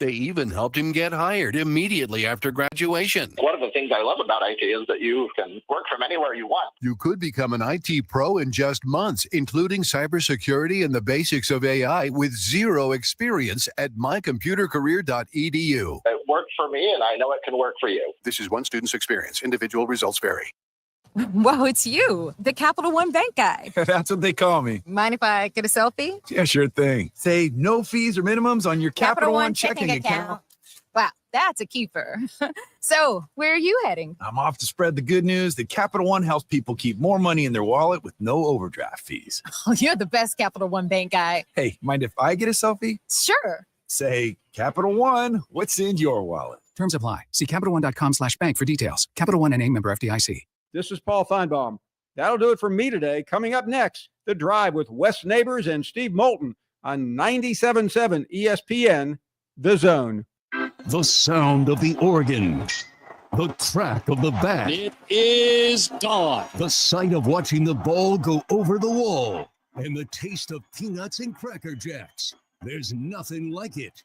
They even helped him get hired immediately after graduation. One of the things I love about IT is that you can work from anywhere you want. You could become an IT pro in just months, including cybersecurity and the basics of AI with zero experience at mycomputercareer.edu. It worked for me, and I know it can work for you. This is one student's experience. Individual results vary. Whoa, it's you, the Capital One bank guy. That's what they call me. Mind if I get a selfie? Yeah, sure thing. Say no fees or minimums on your Capital One checking account. Wow, that's a keeper. So, where are you heading? I'm off to spread the good news that Capital One helps people keep more money in their wallet with no overdraft fees. Oh, you're the best Capital One bank guy. Hey, mind if I get a selfie? Sure. Say, Capital One, what's in your wallet? Terms apply. See CapitalOne.com/bank for details. Capital One N.A. member FDIC. This is Paul Feinbaum. That'll do it for me today. Coming up next, The Drive with Wes Neighbors and Steve Moulton on 97.7 ESPN The Zone. The sound of the organ. The crack of the bat. It is gone. The sight of watching the ball go over the wall. And the taste of peanuts and Cracker Jacks. There's nothing like it.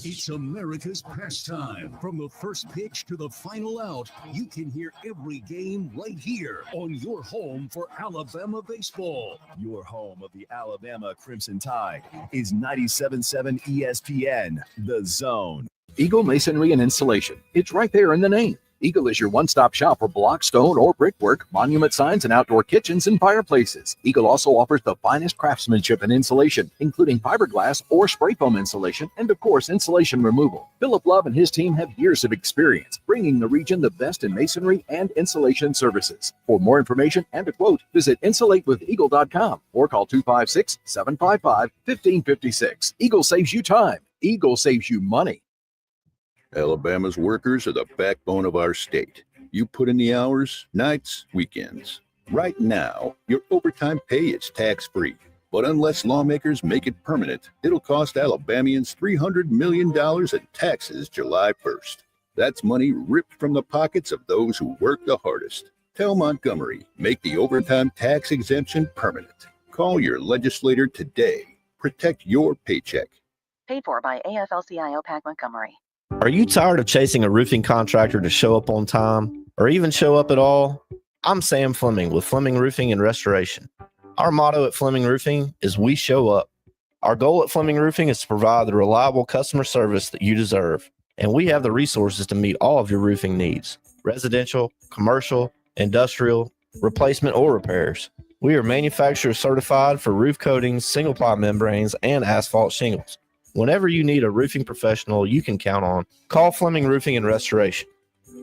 It's America's pastime. From the first pitch to the final out, you can hear every game right here on your home for Alabama baseball. Your home of the Alabama Crimson Tide is 97.7 ESPN The Zone. Eagle Masonry and Installation. It's right there in the name. Eagle is your one-stop shop for block, stone, or brickwork, monument signs, and outdoor kitchens and fireplaces. Eagle also offers the finest craftsmanship and insulation, including fiberglass or spray foam insulation, and of course, insulation removal. Philip Love and his team have years of experience, bringing the region the best in masonry and insulation services. For more information and a quote, visit insulatewitheagle.com or call 256-755-1556. Eagle saves you time. Eagle saves you money. Alabama's workers are the backbone of our state. You put in the hours, nights, weekends. Right now, your overtime pay is tax-free. But unless lawmakers make it permanent, it'll cost Alabamians $300 million in taxes July 1st. That's money ripped from the pockets of those who work the hardest. Tell Montgomery, make the overtime tax exemption permanent. Call your legislator today. Protect your paycheck. Paid for by AFL-CIO PAC Montgomery. Are you tired of chasing a roofing contractor to show up on time or even show up at all? I'm Sam Fleming with Fleming Roofing and Restoration. Our motto at Fleming Roofing is we show up. Our goal at Fleming Roofing is to provide the reliable customer service that you deserve. And we have the resources to meet all of your roofing needs, residential, commercial, industrial, replacement, or repairs. We are manufacturer certified for roof coatings, single-ply membranes, and asphalt shingles. Whenever you need a roofing professional you can count on, call Fleming Roofing and Restoration.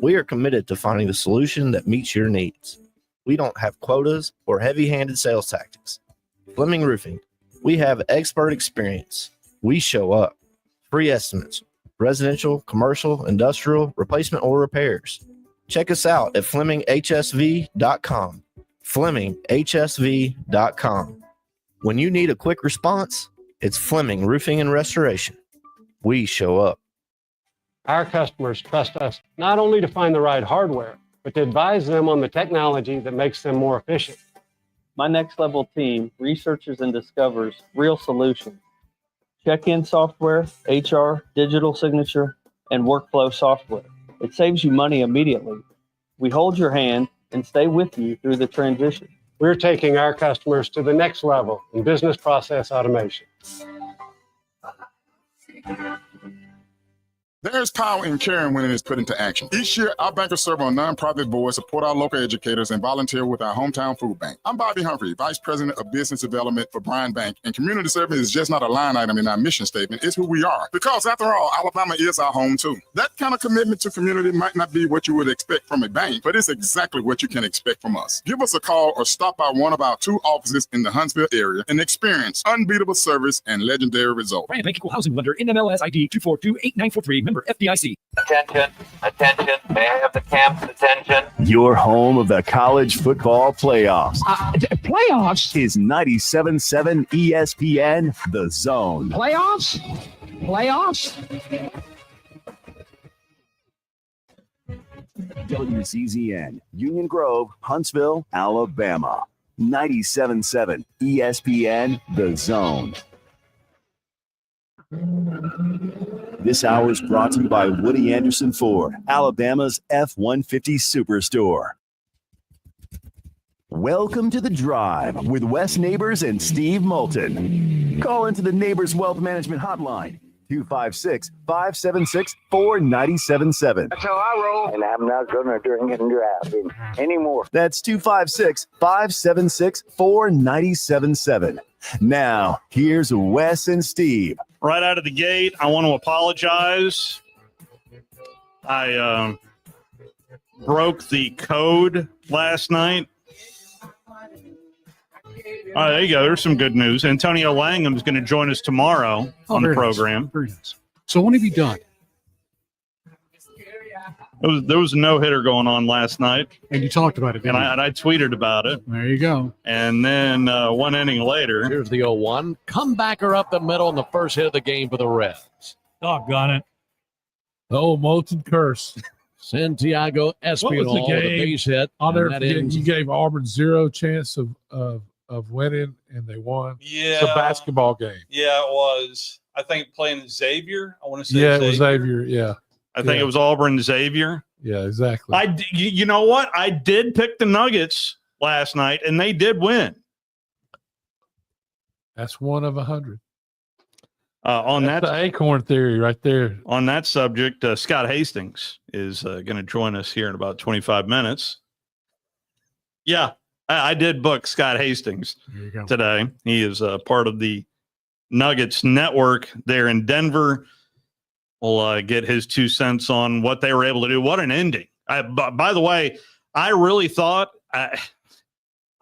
We are committed to finding the solution that meets your needs. We don't have quotas or heavy-handed sales tactics. Fleming Roofing, we have expert experience. We show up. Free estimates, residential, commercial, industrial, replacement, or repairs. Check us out at FlemingHSV.com. FlemingHSV.com. When you need a quick response, it's Fleming Roofing and Restoration. We show up. Our customers trust us not only to find the right hardware, but to advise them on the technology that makes them more efficient. My Next Level team researches and discovers real solutions. Check-in software, HR, digital signature, and workflow software. It saves you money immediately. We hold your hand and stay with you through the transition. We're taking our customers to the next level in business process automation. There's power in caring when it is put into action. Each year, our bankers serve on nonprofit boards, support our local educators, and volunteer with our hometown food bank. I'm Bobby Humphrey, Vice President of Business Development for Bryan Bank, and community service is just not a line item in our mission statement. It's who we are. Because after all, Alabama is our home too. That kind of commitment to community might not be what you would expect from a bank, but it's exactly what you can expect from us. Give us a call or stop by one of our 2 offices in the Huntsville area and experience unbeatable service and legendary results. Bryan Bank Equal Housing Lender, NMLS ID 2428943, member FDIC. Attention, attention, may I have the camp's attention? Your home of the college football playoffs. Playoffs? Is 97.7 ESPN The Zone. Playoffs? WCZN, Union Grove, Huntsville, Alabama. 97.7 ESPN The Zone. This hour is brought to you by Woody Anderson Ford, Alabama's F-150 Superstore. Welcome to The Drive with Wes Neighbors and Steve Moulton. Call into the Neighbors Wealth Management Hotline, 256-576-4977. That's how I roll. And I'm not going to drink and drive anymore. That's 256-576-4977. Now, here's Wes and Steve. Right out of the gate, I want to apologize. I broke the code last night. There you go. There's some good news. Antonio Langham is going to join us tomorrow on the program. Nice. Very nice. So when have you done? There was a no-hitter going on last night. And you talked about it, and I tweeted about it. There you go. And then 1 inning later. Here's the 0-1. Comebacker up the middle in the first hit of the game for the Reds. Doggone it. Oh, Moulton curse. Santiago Espinal, the base hit. I'll never forget, you gave Auburn zero chance of winning, and they won. Yeah. It's a basketball game. Yeah, it was. I think playing Xavier. I want to say Xavier. It was Xavier, yeah. I think it was Auburn Xavier. Yeah, exactly. You know what? I did pick the Nuggets last night, and they did win. That's 1 of 100. That's the acorn theory right there. On that subject, Scott Hastings is going to join us here in about 25 minutes. Yeah, I did book Scott Hastings today. He is part of the Nuggets network there in Denver. We'll get his 2 cents on what they were able to do. What an ending. By the way, I really thought, I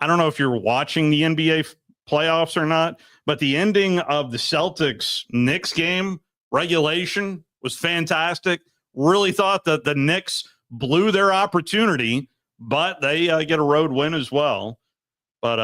don't know if you're watching the NBA playoffs or not, but the ending of the Celtics-Knicks game, regulation, was fantastic. Really thought that the Knicks blew their opportunity, but they get a road win as well. But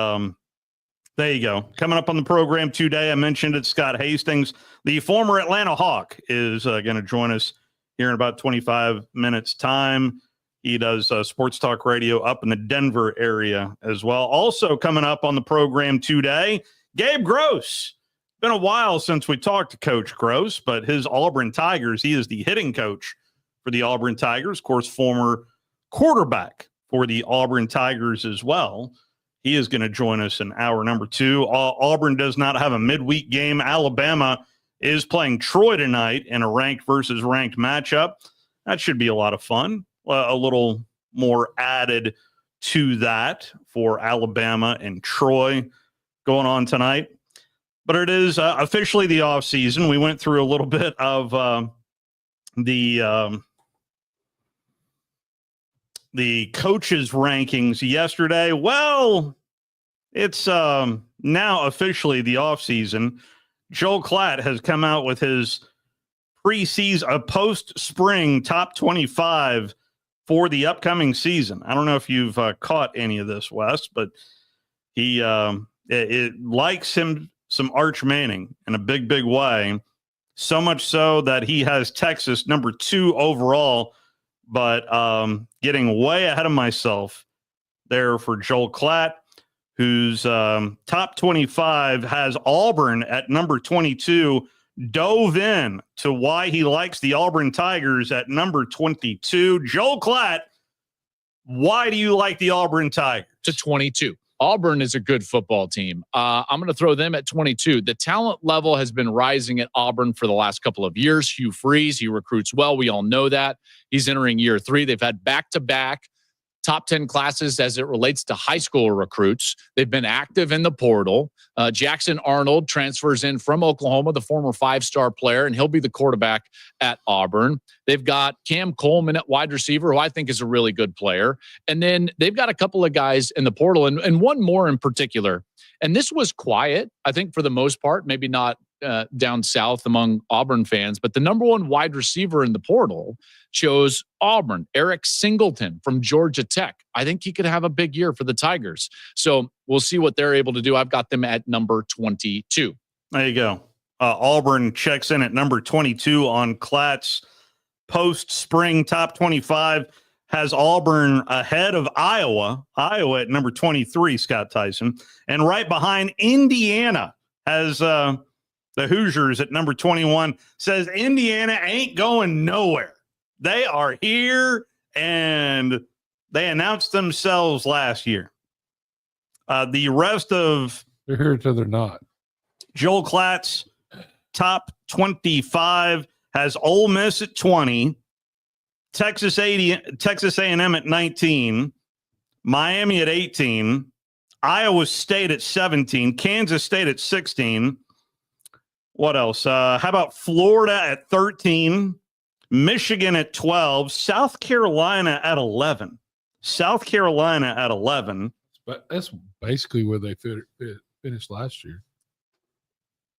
there you go. Coming up on the program today, I mentioned it, Scott Hastings, the former Atlanta Hawk, is going to join us here in about 25 minutes' time. He does sports talk radio up in the Denver area as well. Also coming up on the program today, Gabe Gross. Been a while since we talked to Coach Gross, but his Auburn Tigers, he is the hitting coach for the Auburn Tigers, of course, former quarterback for the Auburn Tigers as well. He is going to join us in hour number 2. Auburn does not have a midweek game. Alabama is playing Troy tonight in a ranked versus ranked matchup. That should be a lot of fun. A little more added to that for Alabama and Troy going on tonight. But it is officially the offseason. We went through a little bit of the coaches' rankings yesterday. Well, it's now officially the offseason. Joel Klatt has come out with his preseason, post-spring top 25 for the upcoming season. I don't know if you've caught any of this, Wes, but he it likes him some Arch Manning in a big, big way. So much so that he has Texas number 2 overall, but getting way ahead of myself there for Joel Klatt, whose top 25 has Auburn at number 22, dove in to why he likes the Auburn Tigers at number 22. Joel Klatt, why do you like the Auburn Tigers? To 22. Auburn is a good football team. I'm going to throw them at 22. The talent level has been rising at Auburn for the last couple of years. Hugh Freeze, he recruits well. We all know that. He's entering year 3. They've had back-to-back top 10 classes as it relates to high school recruits. They've been active in the portal. Jackson Arnold transfers in from Oklahoma, the former 5-star player, and he'll be the quarterback at Auburn. They've got Cam Coleman at wide receiver, who I think is a really good player. And then they've got a couple of guys in the portal, and one more in particular. And this was quiet, I think, for the most part, maybe not down south among Auburn fans, but the number 1 wide receiver in the portal chose Auburn, Eric Singleton from Georgia Tech. I think he could have a big year for the Tigers. So we'll see what they're able to do. I've got them at number 22. There you go. Auburn checks in at number 22 on Klatt's post-spring top 25, has Auburn ahead of Iowa at number 23, Scott Tyson. And right behind Indiana has the Hoosiers at number 21, says Indiana ain't going nowhere. They are here, and they announced themselves last year. The rest of they're here till they're not. Joel Klatt's top 25 has Ole Miss at 20, Texas A&M at 19, Miami at 18, Iowa State at 17, Kansas State at 16. What else? How about Florida at 13, Michigan at 12, South Carolina at 11. South Carolina at 11. But that's basically where they finished last year.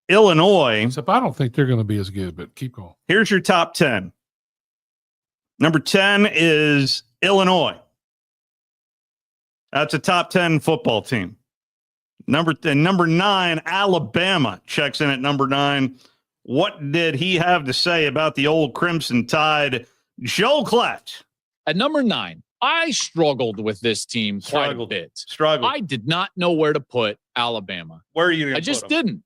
Illinois. Except I don't think they're going to be as good, but keep going. Here's your top 10. Number 10 is Illinois. That's a top 10 football team. Number 9, Alabama checks in at number 9. What did he have to say about the old Crimson Tide? Joel Klatt. At number 9, I struggled with this team quite a bit. I did not know where to put Alabama. Where are you going to I just didn't.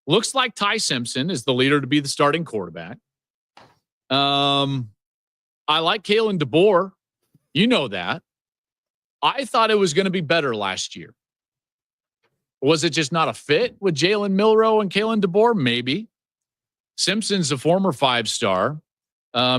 Looks like Ty Simpson is the leader to be the starting quarterback. I like Kalen DeBoer. You know that. I thought it was going to be better last year. Was it just not a fit with Jalen Milroe and Kalen DeBoer? Maybe. Simpson's a former 5-star.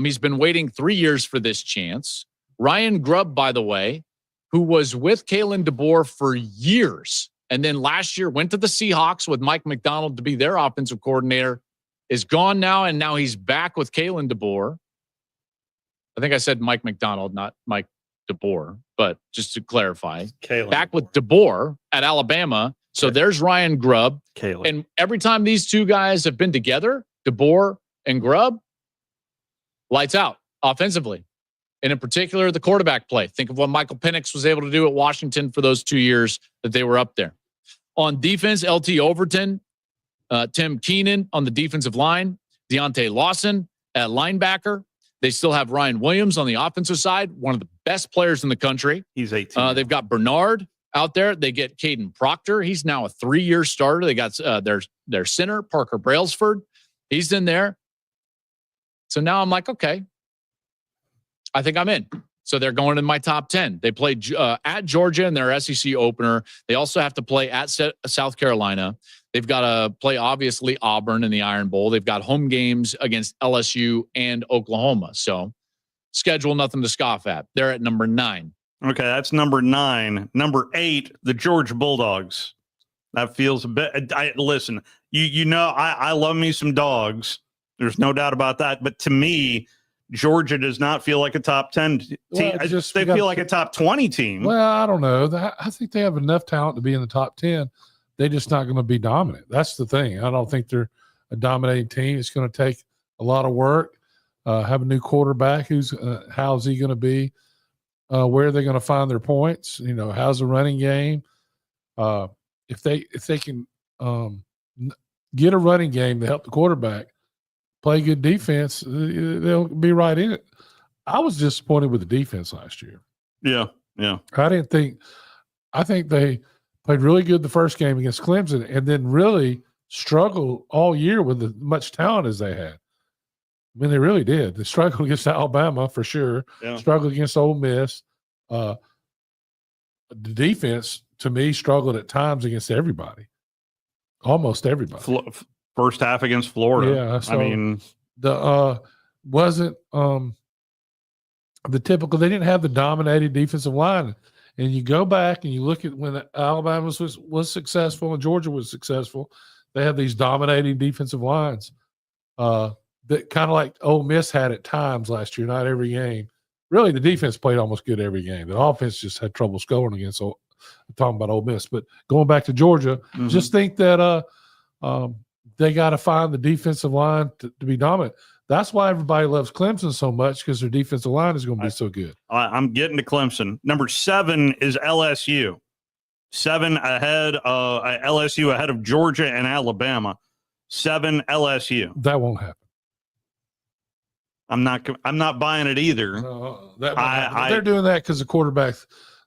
He's been waiting 3 years for this chance. Ryan Grubb, by the way, who was with Kalen DeBoer for years, and then last year went to the Seahawks with Mike McDonald to be their offensive coordinator, is gone now, and now he's back with Kalen DeBoer. I think I said Mike McDonald, not Mike DeBoer, but just to clarify, back with DeBoer at Alabama. So there's Ryan Grubb. And every time these two guys have been together, DeBoer and Grubb, lights out offensively. And in particular, the quarterback play. Think of what Michael Penix was able to do at Washington for those 2 years that they were up there. On defense, LT Overton, Tim Keenan on the defensive line, Deontay Lawson at linebacker. They still have Ryan Williams on the offensive side, one of the best players in the country. He's 18. They've got Bernard out there. They get Caden Proctor. He's now a 3-year starter. They got their center, Parker Brailsford. He's in there. So now I'm like, okay, I think I'm in. So they're going in my top 10. They play at Georgia in their SEC opener. They also have to play at South Carolina. They've got to play, obviously, Auburn in the Iron Bowl. They've got home games against LSU and Oklahoma. So schedule, nothing to scoff at. They're at number 9. Okay, that's number 9. Number 8, the Georgia Bulldogs. That feels a bit. Listen, you know, I love me some dogs. There's no doubt about that. But to me, Georgia does not feel like a top 10 team. Well, they feel like a top 20 team. Well, I don't know. I think they have enough talent to be in the top 10. They're just not going to be dominant. That's the thing. I don't think they're a dominating team. It's going to take a lot of work. Have a new quarterback. How's he going to be? Where are they going to find their points? You know, how's the running game? If they can get a running game to help the quarterback play good defense, they'll be right in it. I was disappointed with the defense last year. Yeah. I think they played really good the first game against Clemson and then really struggled all year with as much talent as they had. I mean, they really did. They struggled against Alabama for sure. Yeah. Struggled against Ole Miss. The defense, to me, struggled at times against everybody. Almost everybody. First half against Florida. Yeah. So I mean, wasn't the typical. They didn't have the dominating defensive line. And you go back and you look at when Alabama was successful and Georgia was successful, they had these dominating defensive lines that kind of like Ole Miss had at times last year, not every game. Really, the defense played almost good every game. The offense just had trouble scoring against. I'm talking about Ole Miss, but going back to Georgia, just think that they got to find the defensive line to be dominant. That's why everybody loves Clemson so much, because their defensive line is going to be so good. I'm getting to Clemson. Number 7 is LSU. 7 ahead of LSU ahead of Georgia and Alabama. 7 LSU. That won't happen. I'm not buying it either. They're doing that because the quarterback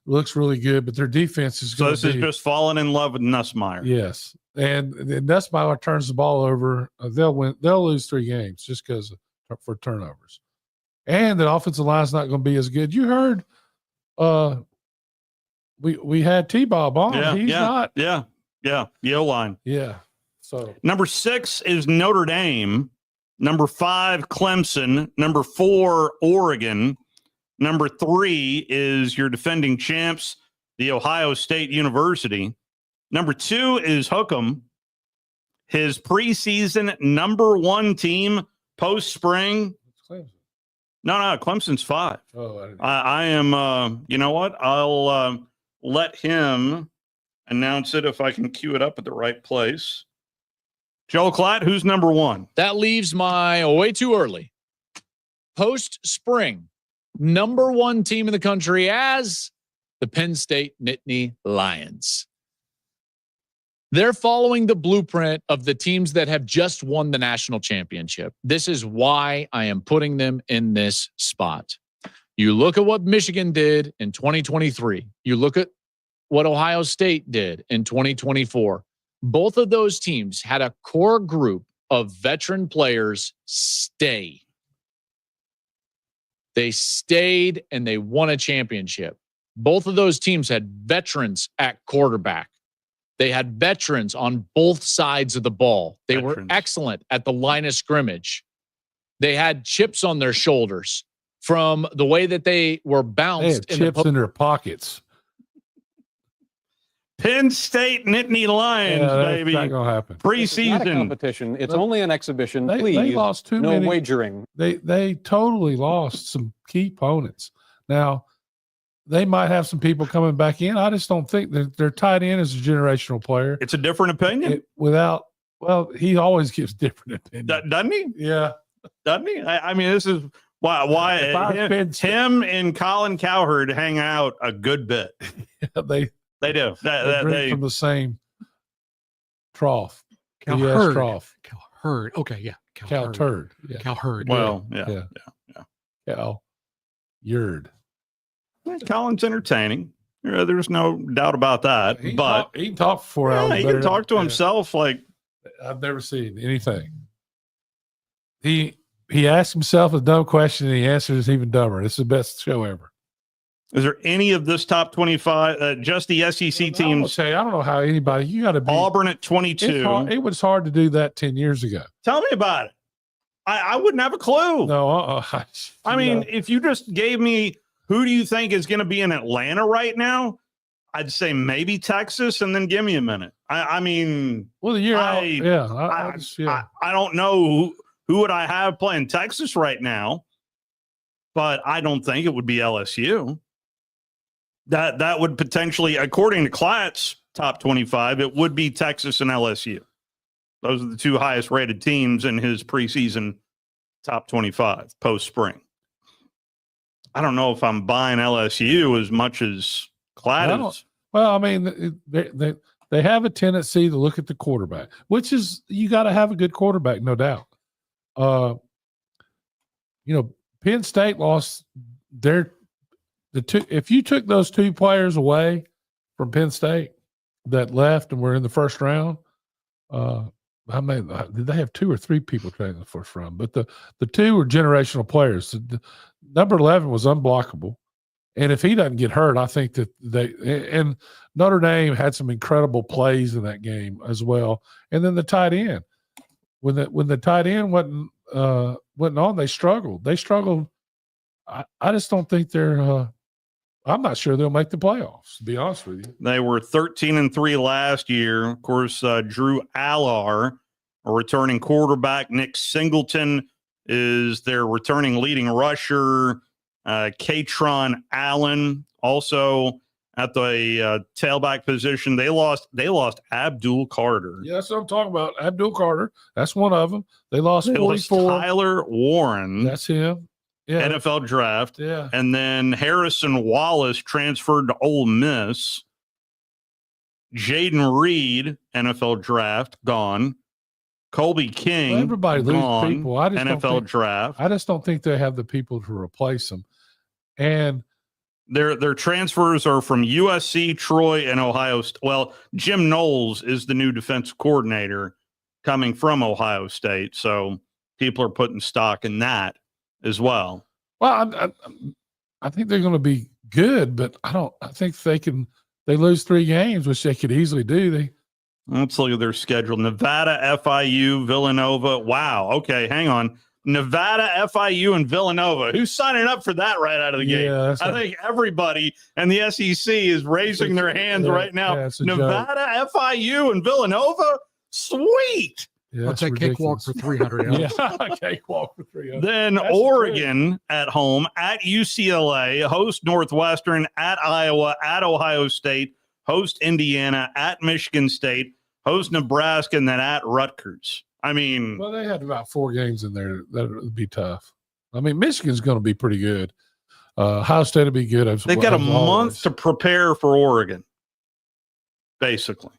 looks really good, but their defense is So going this to is just falling in love with Nussmeier. yes. And Nussmeier turns the ball over. They'll win. They'll lose 3 games just because for turnovers. And the offensive line is not going to be as good. You heard, we had T-Bob on. Yeah, He's not. Yeah. The O-line. Yeah. So number 6 is Notre Dame. Number 5, Clemson. Number 4, Oregon. Number 3 is your defending champs, the Ohio State University. Number 2 is Hookham. His preseason number 1 team post-spring. No, Clemson's 5. Oh, I am, you know what? I'll let him announce it if I can cue it up at the right place. Joe Klatt, who's number 1? That leaves my way too early. Post-spring, number 1 team in the country as the Penn State Nittany Lions. They're following the blueprint of the teams that have just won the national championship. This is why I am putting them in this spot. You look at what Michigan did in 2023. You look at what Ohio State did in 2024. Both of those teams had a core group of veteran players stay. They stayed and they won a championship. Both of those teams had veterans at quarterback. They had veterans on both sides of the ball. They were excellent at the line of scrimmage. They had chips on their shoulders from the way that they were bounced. They had chips in their pockets. Penn State Nittany Lions, baby. That's not going to happen. It's not a competition. It's only an exhibition. Please, they lost too many. No wagering. They totally lost some key opponents. Now, they might have some people coming back in. I just don't think that their tight end is a generational player. It's a different opinion. He always gives different opinions. Doesn't he? Yeah. Doesn't he? I mean, this is why him and Colin Cowherd hang out a good bit. Yeah, they do. They drink from the same trough. Cowherd. Trough. Cowherd. Okay, yeah. Cowherd. Yeah. Cowherd. Well, yeah. Cowherd. Colin's entertaining. There's no doubt about that. He but can talk for 4 hours. He can talk to himself. Like I've never seen anything. He asks himself a dumb question and he answers even dumber. It's the best show ever. Is there any of this top 25? Just the SEC teams. I don't know how anybody. You got to be Auburn at 22. It was hard to do that 10 years ago. Tell me about it. I wouldn't have a clue. No, I mean, if you just gave me who do you think is going to be in Atlanta right now, I'd say maybe Texas, and then give me a minute. I mean, well, I don't know who would I have playing Texas right now, but I don't think it would be LSU. That would potentially, according to Klatt's top 25, it would be Texas and LSU. Those are the 2 highest rated teams in his preseason top 25 post spring. I don't know if I'm buying LSU as much as Klatt is. Well, I mean, they have a tendency to look at the quarterback, which is you got to have a good quarterback, no doubt. Penn State lost the 2. If you took those 2 players away from Penn State that left and were in the first round, did they have 2 or 3 people playing in the first round? But the 2 were generational players. The number 11 was unblockable. And if he doesn't get hurt, I think that and Notre Dame had some incredible plays in that game as well. And then the tight end, when the tight end wasn't on, they struggled. I just don't think they're. I'm not sure they'll make the playoffs, to be honest with you. They were 13-3 last year. Of course, Drew Allar, a returning quarterback. Nick Singleton is their returning leading rusher. Katron Allen also at the tailback position. They lost Abdul Carter. Yeah, that's what I'm talking about. Abdul Carter. That's one of them. They lost 44. Tyler Warren. That's him. Yeah. NFL draft. Yeah. And then Harrison Wallace transferred to Ole Miss. Jaden Reed, NFL draft, gone. Colby King, everybody gone. Loses people. NFL draft. I just don't think they have the people to replace them. And Their transfers are from USC, Troy, and Ohio State. Well, Jim Knowles is the new defensive coordinator coming from Ohio State, so people are putting stock in that as well. Well, I think they're going to be good, but I think they lose 3 games, which they could easily do. Let's look at their schedule. Nevada, FIU, Villanova. Wow. Okay, hang on. Nevada, FIU, and Villanova. Who's signing up for that right out of the gate? I think everybody and the SEC is raising their hands right now. Nevada, FIU, and Villanova? Sweet. Yeah, I'll take cakewalk for 300. Yeah, cakewalk for 300. Then that's Oregon at home, at UCLA, host Northwestern, at Iowa, at Ohio State, host Indiana, at Michigan State, host Nebraska, and then at Rutgers. I mean, well, they had about 4 games in there that would be tough. I mean, Michigan's going to be pretty good. Ohio State will be good. They've got a month to prepare for Oregon, basically.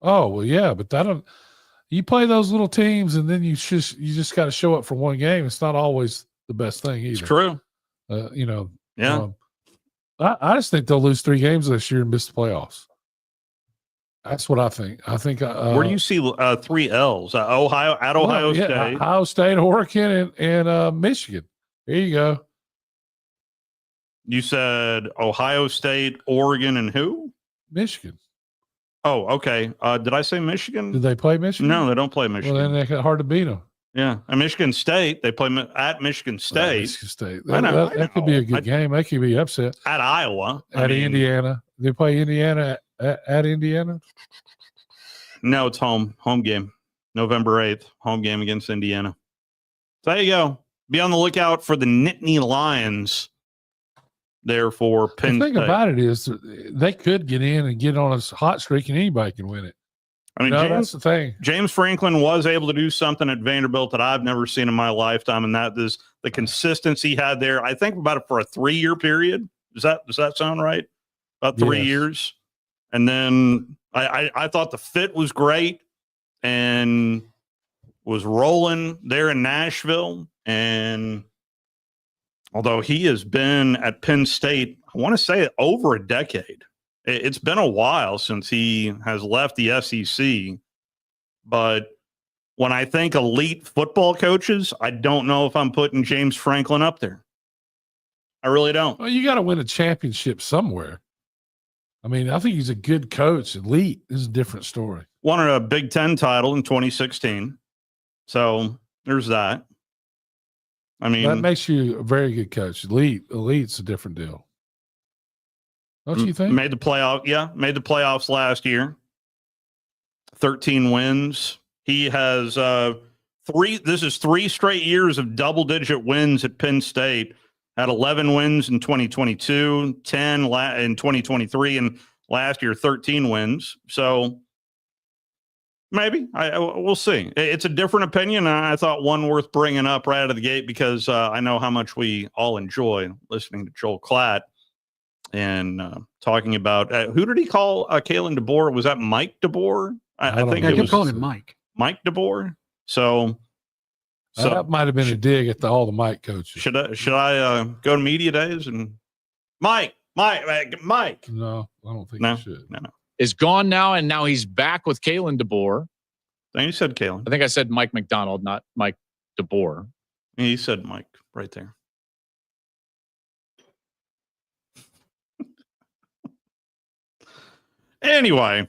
Oh well, yeah, but you play those little teams, and then you just got to show up for one game. It's not always the best thing either. It's true. Yeah. I just think they'll lose 3 games this year and miss the playoffs. That's what I think. I think. Where do you see 3 L's? Ohio State, Ohio State, Oregon, and Michigan. There you go. You said Ohio State, Oregon, and who? Michigan. Oh, okay. Did I say Michigan? Did they play Michigan? No, they don't play Michigan. Well, then they hard to beat them. Yeah, and Michigan State. They play at Michigan State. Michigan State. That could be a good game. That could be upset. At Iowa. Indiana. They play Indiana at Indiana? No, it's home game. November 8th, home game against Indiana. So there you go. Be on the lookout for the Nittany Lions there for Penn State. The thing about it is they could get in and get on a hot streak and anybody can win it. I mean, that's the thing. James Franklin was able to do something at Vanderbilt that I've never seen in my lifetime, and that is the consistency he had there. I think about it for a 3-year period. Does that sound right? About 3 years. And then I thought the fit was great and was rolling there in Nashville. And although he has been at Penn State, I want to say over a decade. It's been a while since he has left the SEC. But when I think elite football coaches, I don't know if I'm putting James Franklin up there. I really don't. Well, you got to win a championship somewhere. I mean, I think he's a good coach. Elite is a different story. Won a Big Ten title in 2016. So there's that. I mean, that makes you a very good coach. Elite's a different deal. Don't you think? Made the playoff. Yeah, made the playoffs last year. 13 wins. He has 3. This is 3 straight years of double-digit wins at Penn State. Had 11 wins in 2022, 10 in 2023, and last year 13 wins. So maybe we'll see. It's a different opinion. I thought one worth bringing up right out of the gate because I know how much we all enjoy listening to Joel Klatt and talking about who did he call Kalen DeBoer? Was that Mike DeBoer? I think I kept calling him Mike. Mike DeBoer. So that might have been a dig at all the Mike coaches. Should I go to media days and Mike? No, I don't think you should. No. Is gone now, and now he's back with Kalen DeBoer. I think you said Kalen. I think I said Mike McDonald, not Mike DeBoer. He said Mike right there. Anyway,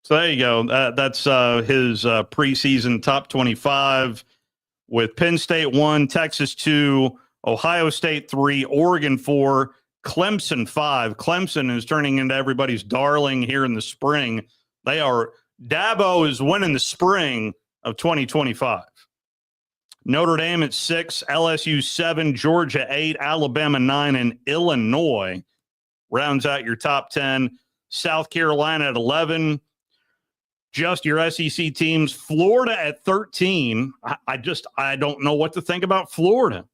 so there you go. That's his preseason top 25 with Penn State 1, Texas 2, Ohio State 3, Oregon 4, Clemson 5. Clemson is turning into everybody's darling here in the spring. Dabo is winning the spring of 2025. Notre Dame at 6, LSU 7, Georgia 8, Alabama 9, and Illinois rounds out your top 10. South Carolina at 11. Just your SEC teams. Florida at 13. I don't know what to think about Florida.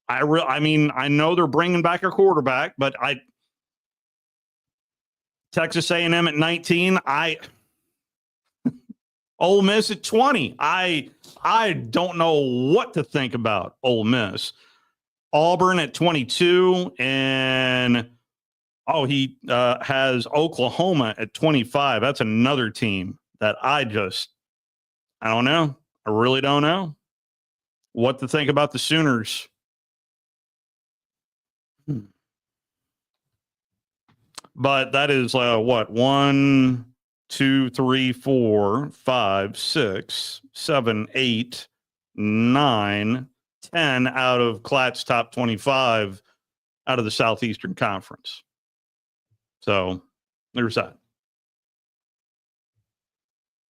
I mean, I know they're bringing back a quarterback, but Texas A&M at 19. Ole Miss at 20. I don't know what to think about Ole Miss. Auburn at 22 and Oh, he has Oklahoma at 25. That's another team that I don't know. I really don't know what to think about the Sooners. But that is what? 1, 2, 3, 4, 5, 6, 7, 8, 9, 10 out of Klatt's top 25 out of the Southeastern Conference. So there's that.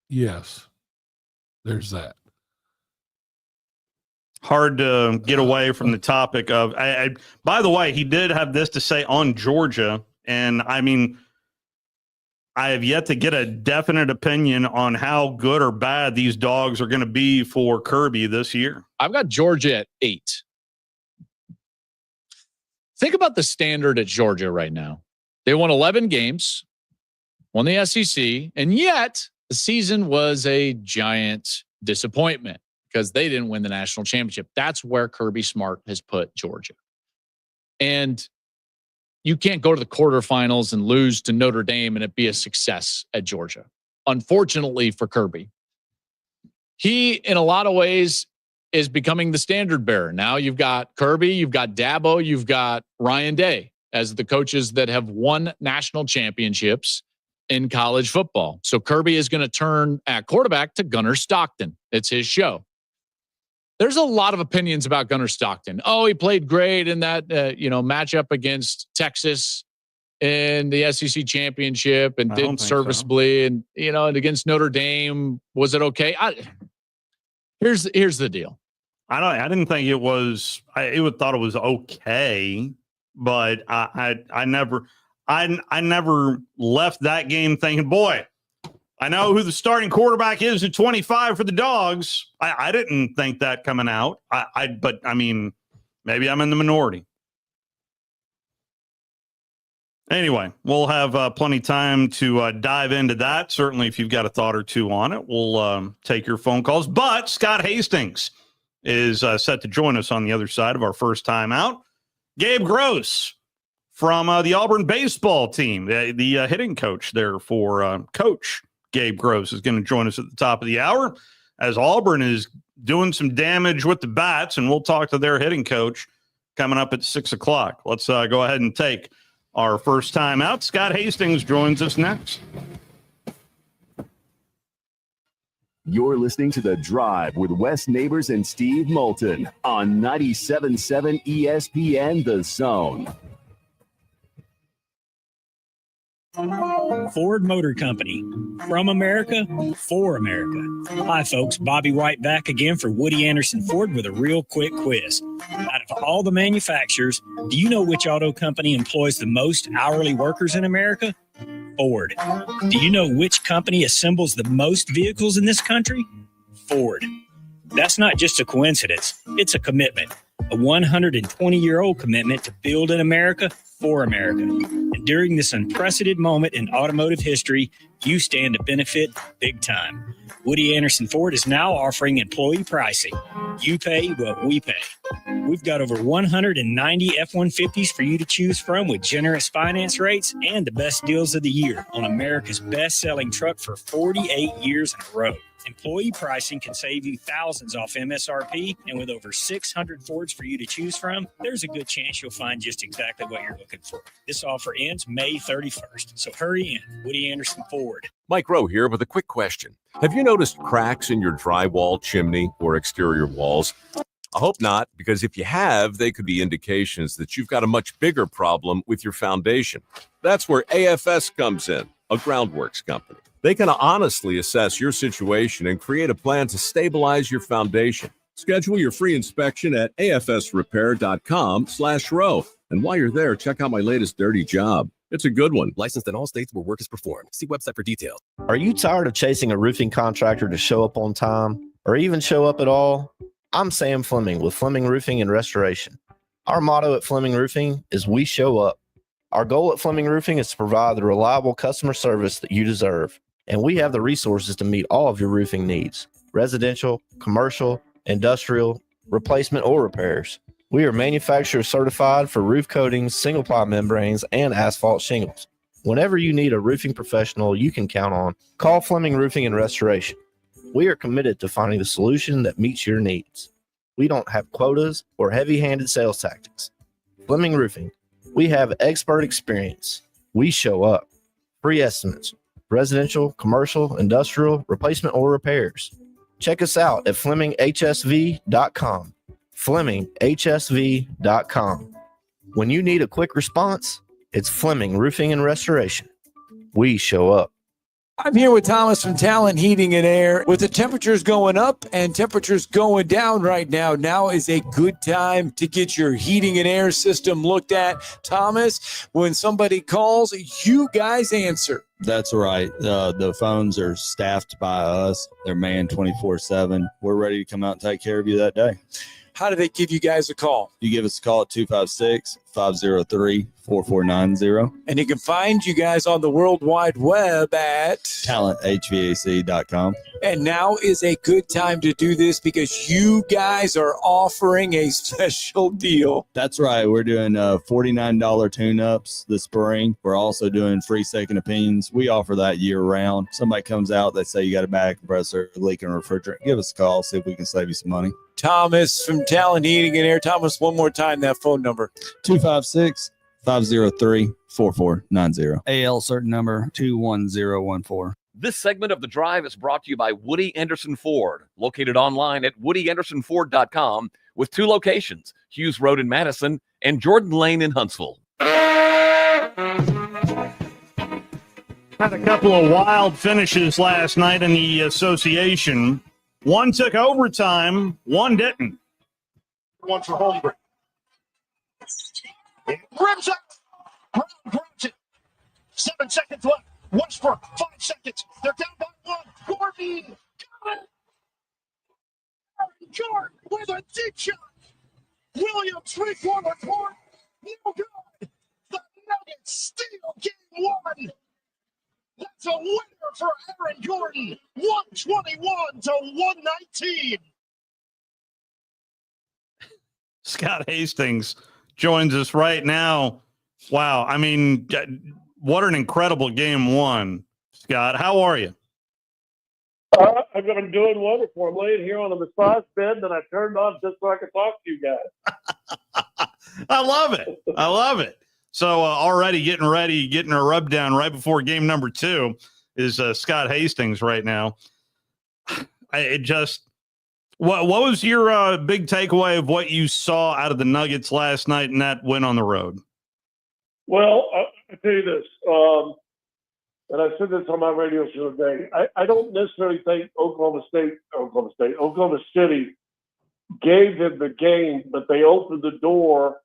Yes, there's that. Hard to get away from the topic of. By the way, he did have this to say on Georgia, and I mean, I have yet to get a definite opinion on how good or bad these dogs are going to be for Kirby this year. I've got Georgia at 8. Think about the standard at Georgia right now. They won 11 games, won the SEC, and yet the season was a giant disappointment because they didn't win the national championship. That's where Kirby Smart has put Georgia. And you can't go to the quarterfinals and lose to Notre Dame and it be a success at Georgia. Unfortunately for Kirby, he, in a lot of ways, is becoming the standard bearer. Now you've got Kirby, you've got Dabo, you've got Ryan Day as the coaches that have won national championships in college football. So Kirby is going to turn at quarterback to Gunnar Stockton. It's his show. There's a lot of opinions about Gunnar Stockton. Oh, he played great in that matchup against Texas in the SEC championship and did serviceably, so. and against Notre Dame, was it okay? Here's the deal. I didn't think it was. I thought it was okay, but I never left that game thinking, boy, I know who the starting quarterback is at 25 for the Dogs. I didn't think that coming out. But I mean, maybe I'm in the minority. Anyway, we'll have plenty of time to dive into that. Certainly, if you've got a thought or two on it, we'll take your phone calls. But Scott Hastings is set to join us on the other side of our first time out. Gabe Gross from the Auburn baseball team, the hitting coach there for Coach Gabe Gross is going to join us at the top of the hour as Auburn is doing some damage with the bats, and we'll talk to their hitting coach coming up at 6 o'clock. Let's go ahead and take our first time out. Scott Hastings joins us next. You're listening to The Drive with Wes Neighbors and Steve Moulton on 97.7 ESPN The Zone. Ford Motor Company. From America, for America. Hi, folks. Bobby White back again for Woody Anderson Ford with a real quick quiz. Out of all the manufacturers, do you know which auto company employs the most hourly workers in America? Ford. Do you know which company assembles the most vehicles in this country? Ford. That's not just a coincidence. It's a commitment. A 120-year-old commitment to build in America for America. And during this unprecedented moment in automotive history, you stand to benefit big time. Woody Anderson Ford is now offering employee pricing. You pay what we pay. We've got over 190 F-150s for you to choose from with generous finance rates and the best deals of the year on America's best-selling truck for 48 years in a row. Employee pricing can save you thousands off MSRP, and with over 600 Fords for you to choose from, there's a good chance you'll find just exactly what you're looking for. This offer ends May 31st, so hurry in. Woody Anderson Ford. Mike Rowe here with a quick question. Have you noticed cracks in your drywall, chimney, or exterior walls? I hope not, because if you have, they could be indications that you've got a much bigger problem with your foundation. That's where AFS comes in, a groundworks company. They can honestly assess your situation and create a plan to stabilize your foundation. Schedule your free inspection at afsrepair.com/row. And while you're there, check out my latest dirty job. It's a good one. Licensed in all states where work is performed. See website for details. Are you tired of chasing a roofing contractor to show up on time or even show up at all? I'm Sam Fleming with Fleming Roofing and Restoration. Our motto at Fleming Roofing is we show up. Our goal at Fleming Roofing is to provide the reliable customer service that you deserve. And we have the resources to meet all of your roofing needs, residential, commercial, industrial, replacement, or repairs. We are manufacturer certified for roof coatings, single ply membranes, and asphalt shingles. Whenever you need a roofing professional you can count on, call Fleming Roofing and Restoration. We are committed to finding the solution that meets your needs. We don't have quotas or heavy-handed sales tactics. Fleming Roofing, we have expert experience. We show up. Free estimates, residential, commercial, industrial, replacement, or repairs. Check us out at FlemingHSV.com. FlemingHSV.com. When you need a quick response, it's Fleming Roofing and Restoration. We show up. I'm here with Thomas from Talent Heating and Air. With the temperatures going up and temperatures going down right now is a good time to get your heating and air system looked at. Thomas, when somebody calls, you guys answer. That's right. The phones are staffed by us. They're manned 24/7. We're ready to come out and take care of you that day. How do they give you guys a call? You give us a call at 256-503-4490. And you can find you guys on the World Wide Web at talenthvac.com. And now is a good time to do this because you guys are offering a special deal. That's right. We're doing $49 tune-ups this spring. We're also doing free second opinions. We offer that year-round. Somebody comes out, they say you got a bag compressor, leaking refrigerant. Give us a call, see if we can save you some money. Thomas from Talent Heating and Air. Thomas, one more time, that phone number. 256-503-4490. AL certain number 21014. This segment of The Drive is brought to you by Woody Anderson Ford, located online at woodyAndersonFord.com with 2 locations, Hughes Road in Madison and Jordan Lane in Huntsville. Had a couple of wild finishes last night in the association. One took overtime, one didn't. One for Holmgren. Rims up. Brown grabs it. 7 seconds left. Westbrook, 5 seconds. They're down by 1. Gordon got it. Aaron Jordan with a deep shot. Williams, 3-quarter court. No good. The Nuggets steal game 1. That's a winner for Aaron Jordan. 121-119. Scott Hastings joins us right now. Wow. I mean, what an incredible game 1. Scott, how are you? I'm doing wonderful. I'm laying here on a massage bed that I turned on just so I could talk to you guys. I love it. I love it. So already getting ready, getting a rub down right before game number 2 is Scott Hastings right now. What was your big takeaway of what you saw out of the Nuggets last night and that win on the road? Well, I'll tell you this, and I said this on my radio show today. I don't necessarily think Oklahoma City gave them the game, but they opened the door.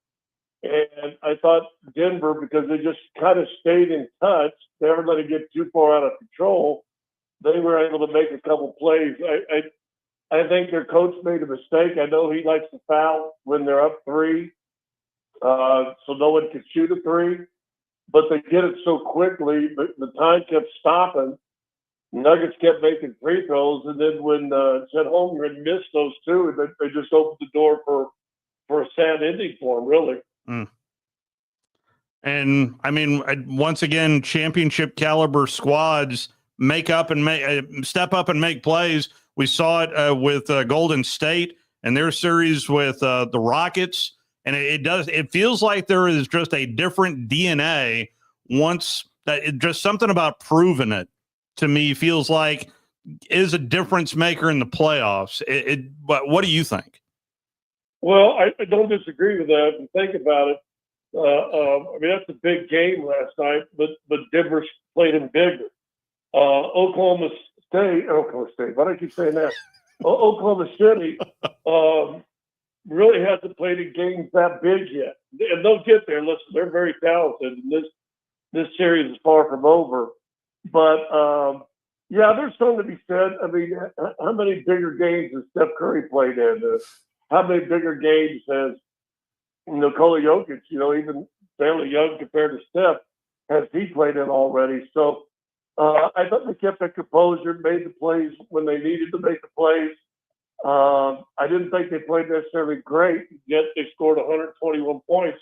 And I thought Denver, because they just kind of stayed in touch, they never let it get too far out of control. They were able to make a couple plays. I think their coach made a mistake. I know he likes to foul when they're up 3, so no one could shoot a 3. But they did it so quickly, but the time kept stopping. Nuggets kept making free throws, and then when Chet Holmgren missed those 2, they just opened the door for a sad ending for him, really. Mm. And I mean, once again, championship caliber squads step up and make plays. We saw it with Golden State and their series with the Rockets, and it feels like there is just a different DNA once that just something about proving it to me feels like is a difference maker in the playoffs. But what do you think? Well, I don't disagree with that. If you think about it, I mean, that's a big game last night, but Denver played him bigger. Oklahoma State, why do I keep saying that? Oklahoma City really hasn't played in games that big yet. And they'll get there. Listen, they're very talented, and this series is far from over. But, yeah, there's something to be said. I mean, how many bigger games has Steph Curry played in? How many bigger games has Nikola Jokic, even fairly young compared to Steph, has he played in already? So I thought they kept their composure, made the plays when they needed to make the plays. I didn't think they played necessarily great, yet they scored 121 points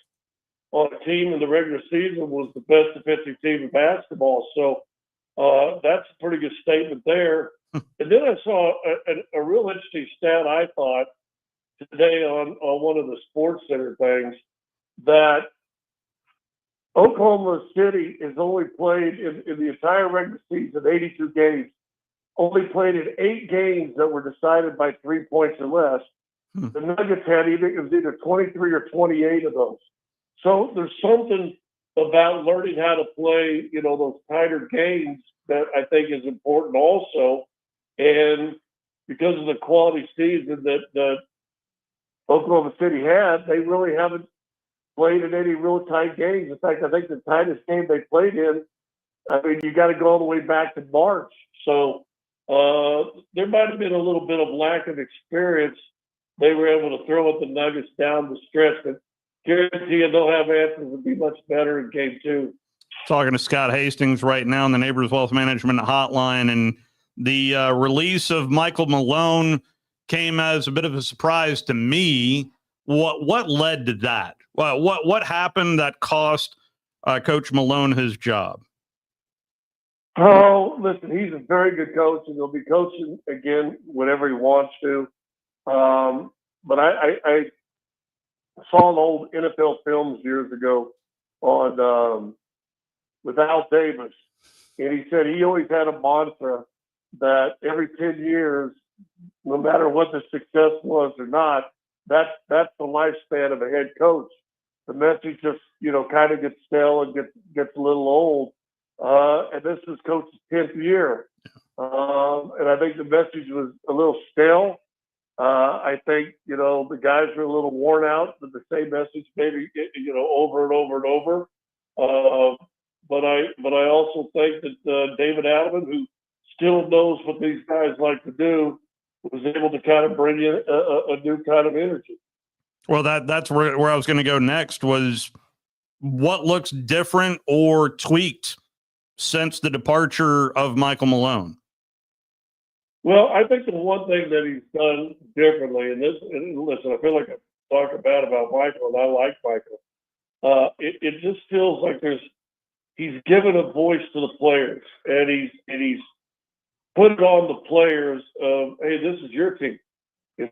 on a team in the regular season was the best defensive team in basketball. So that's a pretty good statement there. And then I saw a real interesting stat, I thought, today on one of the Sports Center things, that Oklahoma City has only played in the entire regular season, 82 games, only played in 8 games that were decided by 3 points or less. The Nuggets had either 23 or 28 of those. So there's something about learning how to play, those tighter games that I think is important also. And because of the quality season that Oklahoma City had, they really haven't played in any real tight games. In fact, I think the tightest game they played in, you got to go all the way back to March. So there might have been a little bit of lack of experience. They were able to throw at the Nuggets down the stretch, but guarantee you they'll have answers to be much better in game 2. Talking to Scott Hastings right now on the Neighbors Wealth Management hotline, and the release of Michael Malone came as a bit of a surprise to me. What led to that? What happened that cost Coach Malone his job? Oh, listen, he's a very good coach, and he'll be coaching again whenever he wants to. But I saw an old NFL films years ago on with Al Davis, and he said he always had a mantra that every 10 years, no matter what the success was or not, that's the lifespan of a head coach. The message just kind of gets stale and gets a little old. And this is Coach's 10th year, and I think the message was a little stale. I think the guys are a little worn out with the same message, maybe over and over and over. But I also think that David Adelman, who still knows what these guys like to do, was able to kind of bring in a new kind of energy. Well, that's where I was going to go next, was what looks different or tweaked since the departure of Michael Malone. Well, I think the one thing that he's done differently, and listen, I feel like I talk bad about Michael, and I like Michael. It just feels like he's given a voice to the players, and he's put it on the players of, hey, this is your team. If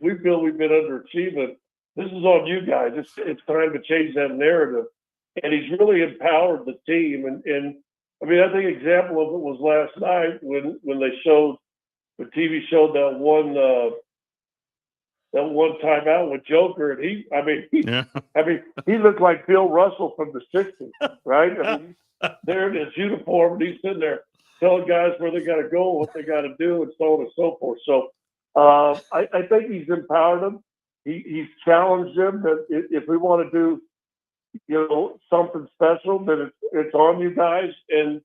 we feel we've been underachieving, this is on you guys. It's time to change that narrative. And he's really empowered the team. And I mean, I think an example of it was last night when the TV showed that one timeout with Joker, and he looked like Bill Russell from the '60s, right? I mean, there in his uniform, and he's sitting there telling guys where they got to go, what they got to do, and so on and so forth. So I think he's empowered them. He's challenged them that if we want to do something special, then it's on you guys. And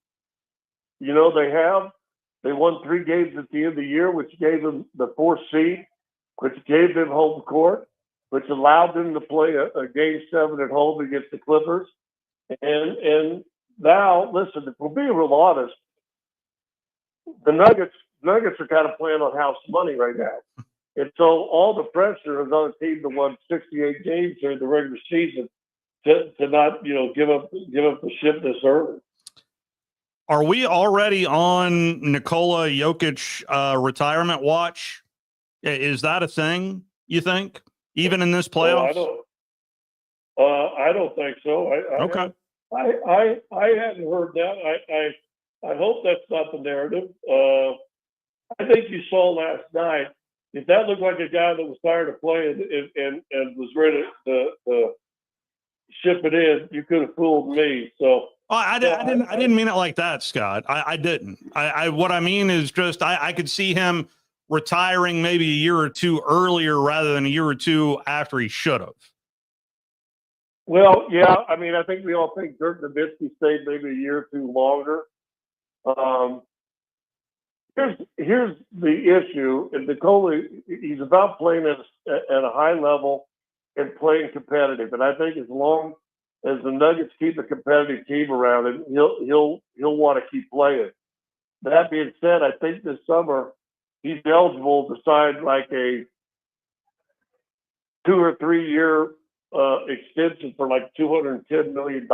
they won 3 games at the end of the year, which gave them the 4th seed, which gave them home court, which allowed them to play a game 7 at home against the Clippers. And now, listen, if we're being real honest, the Nuggets are kind of playing on house money right now. And so all the pressure is on a team that won 68 games during the regular season to not, give up the ship this early. Are we already on Nikola Jokic retirement watch? Is that a thing, you think, even in this playoffs? I don't think so. Okay. I hadn't heard that. I hope that's not the narrative. I think you saw last night, if that looked like a guy that was tired of playing and was ready to ship it in, you could have fooled me. So I didn't mean it like that, Scott. I didn't. What I mean is just I could see him retiring maybe a year or two earlier rather than a year or two after he should have. Well, yeah. I mean, I think we all think Dirk Nowitzki stayed maybe a year or two longer. Here's the issue. And Nikola, he's about playing at a high level and playing competitive. And I think as long as the Nuggets keep a competitive team around him, he'll want to keep playing. That being said, I think this summer he's eligible to sign like a 2 or 3 year extension for like $210 million.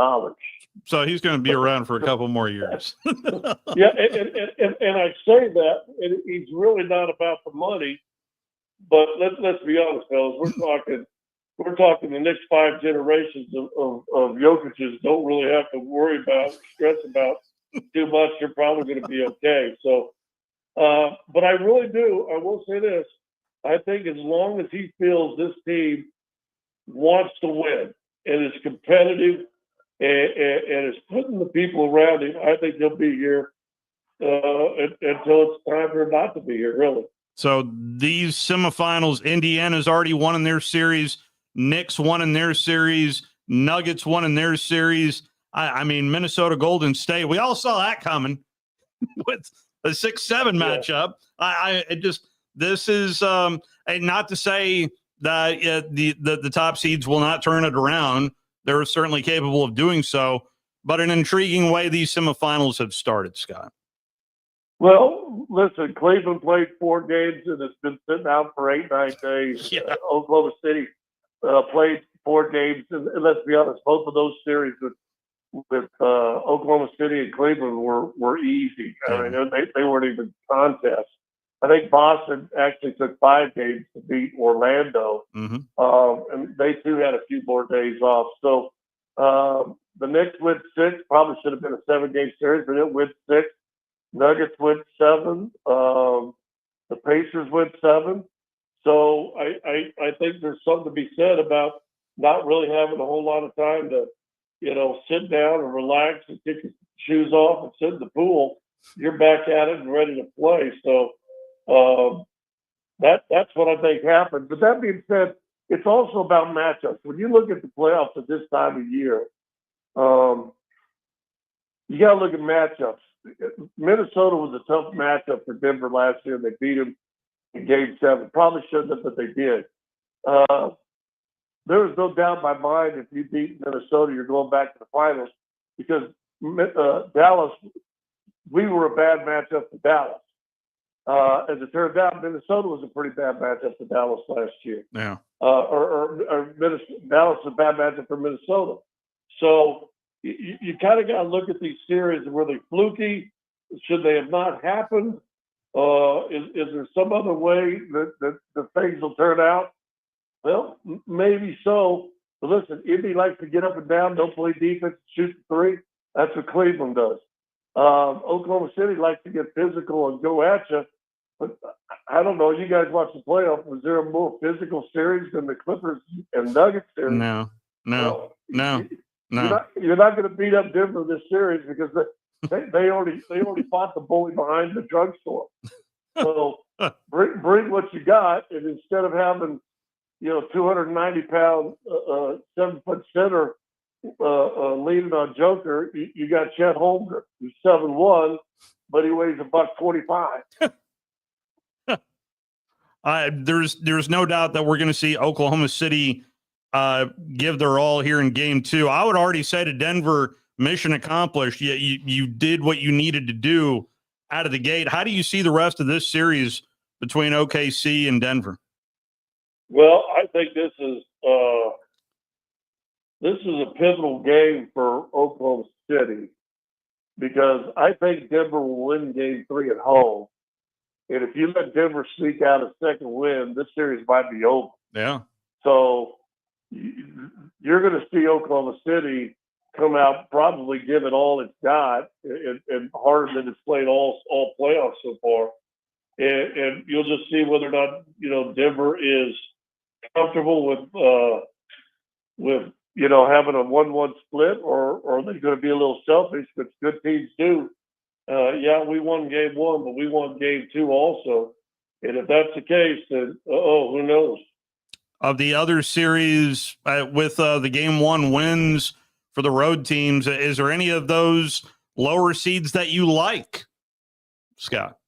So he's going to be around for a couple more years. Yeah, and I say that, and he's really not about the money. But let's be honest, fellas. We're talking the next 5 generations of Jokic's don't really have to worry about, stress about too much. They're probably going to be okay. So, but I really do. I will say this. I think as long as he feels this team wants to win and is competitive and is putting the people around him, I think he'll be here until it's time for him not to be here, really. So these semifinals, Indiana's already won in their series. Knicks won in their series. Nuggets won in their series. I mean, Minnesota Golden State. We all saw that coming with a 6-7 matchup. This is not to say that the top seeds will not turn it around. They're certainly capable of doing so, but an intriguing way these semifinals have started, Scott. Well, listen, Cleveland played 4 games and it's been sitting out for 8-9 days. Yeah. Oklahoma City played 4 games, and let's be honest, both of those series with Oklahoma City and Cleveland were easy. I mean, they weren't even contests. I think Boston actually took 5 games to beat Orlando, and they too had a few more days off. So the Knicks win 6, probably should have been a 7-game series, but it went 6. Nuggets win 7. The Pacers win 7. So I think there's something to be said about not really having a whole lot of time to, sit down and relax and take your shoes off and sit in the pool. You're back at it and ready to play. So that's what I think happened. But that being said, it's also about matchups. When you look at the playoffs at this time of year, you got to look at matchups. Minnesota was a tough matchup for Denver last year. They beat them in Game 7. Probably shouldn't have, but they did. There is no doubt in my mind if you beat Minnesota, you're going back to the finals because Dallas, we were a bad matchup for Dallas. As it turned out, Minnesota was a pretty bad matchup for Dallas last year. Yeah. Dallas was a bad matchup for Minnesota. So you kind of got to look at these series. Were they fluky? Should they have not happened? Is there some other way that the things will turn out? Well, maybe so. But listen, Indy likes to get up and down, don't play defense, shoot the 3. That's what Cleveland does. Oklahoma City likes to get physical and go at you. But I don't know. You guys watch the playoff. Was there a more physical series than the Clippers and Nuggets series? No. You're not going to beat up Denver this series because they already fought the bully behind the drugstore. So bring what you got, and instead of having 290-pound 7-foot center leaning on Joker, you got Chet Holmgren, who's 7'1", but he weighs $125. There's no doubt that we're going to see Oklahoma City give their all here in Game 2. I would already say to Denver, mission accomplished. You did what you needed to do out of the gate. How do you see the rest of this series between OKC and Denver? Well, I think this is a pivotal game for Oklahoma City because I think Denver will win Game 3 at home. And if you let Denver sneak out a second win, this series might be over. Yeah. So you're going to see Oklahoma City come out probably give it all it's got and harder than it's played all playoffs so far. And you'll just see whether or not, Denver is comfortable with having a 1-1 split or are they going to be a little selfish, which good teams do. We won Game 1, but we won Game 2 also. And if that's the case, then, who knows? Of the other series with the Game 1 wins for the road teams, is there any of those lower seeds that you like, Scott?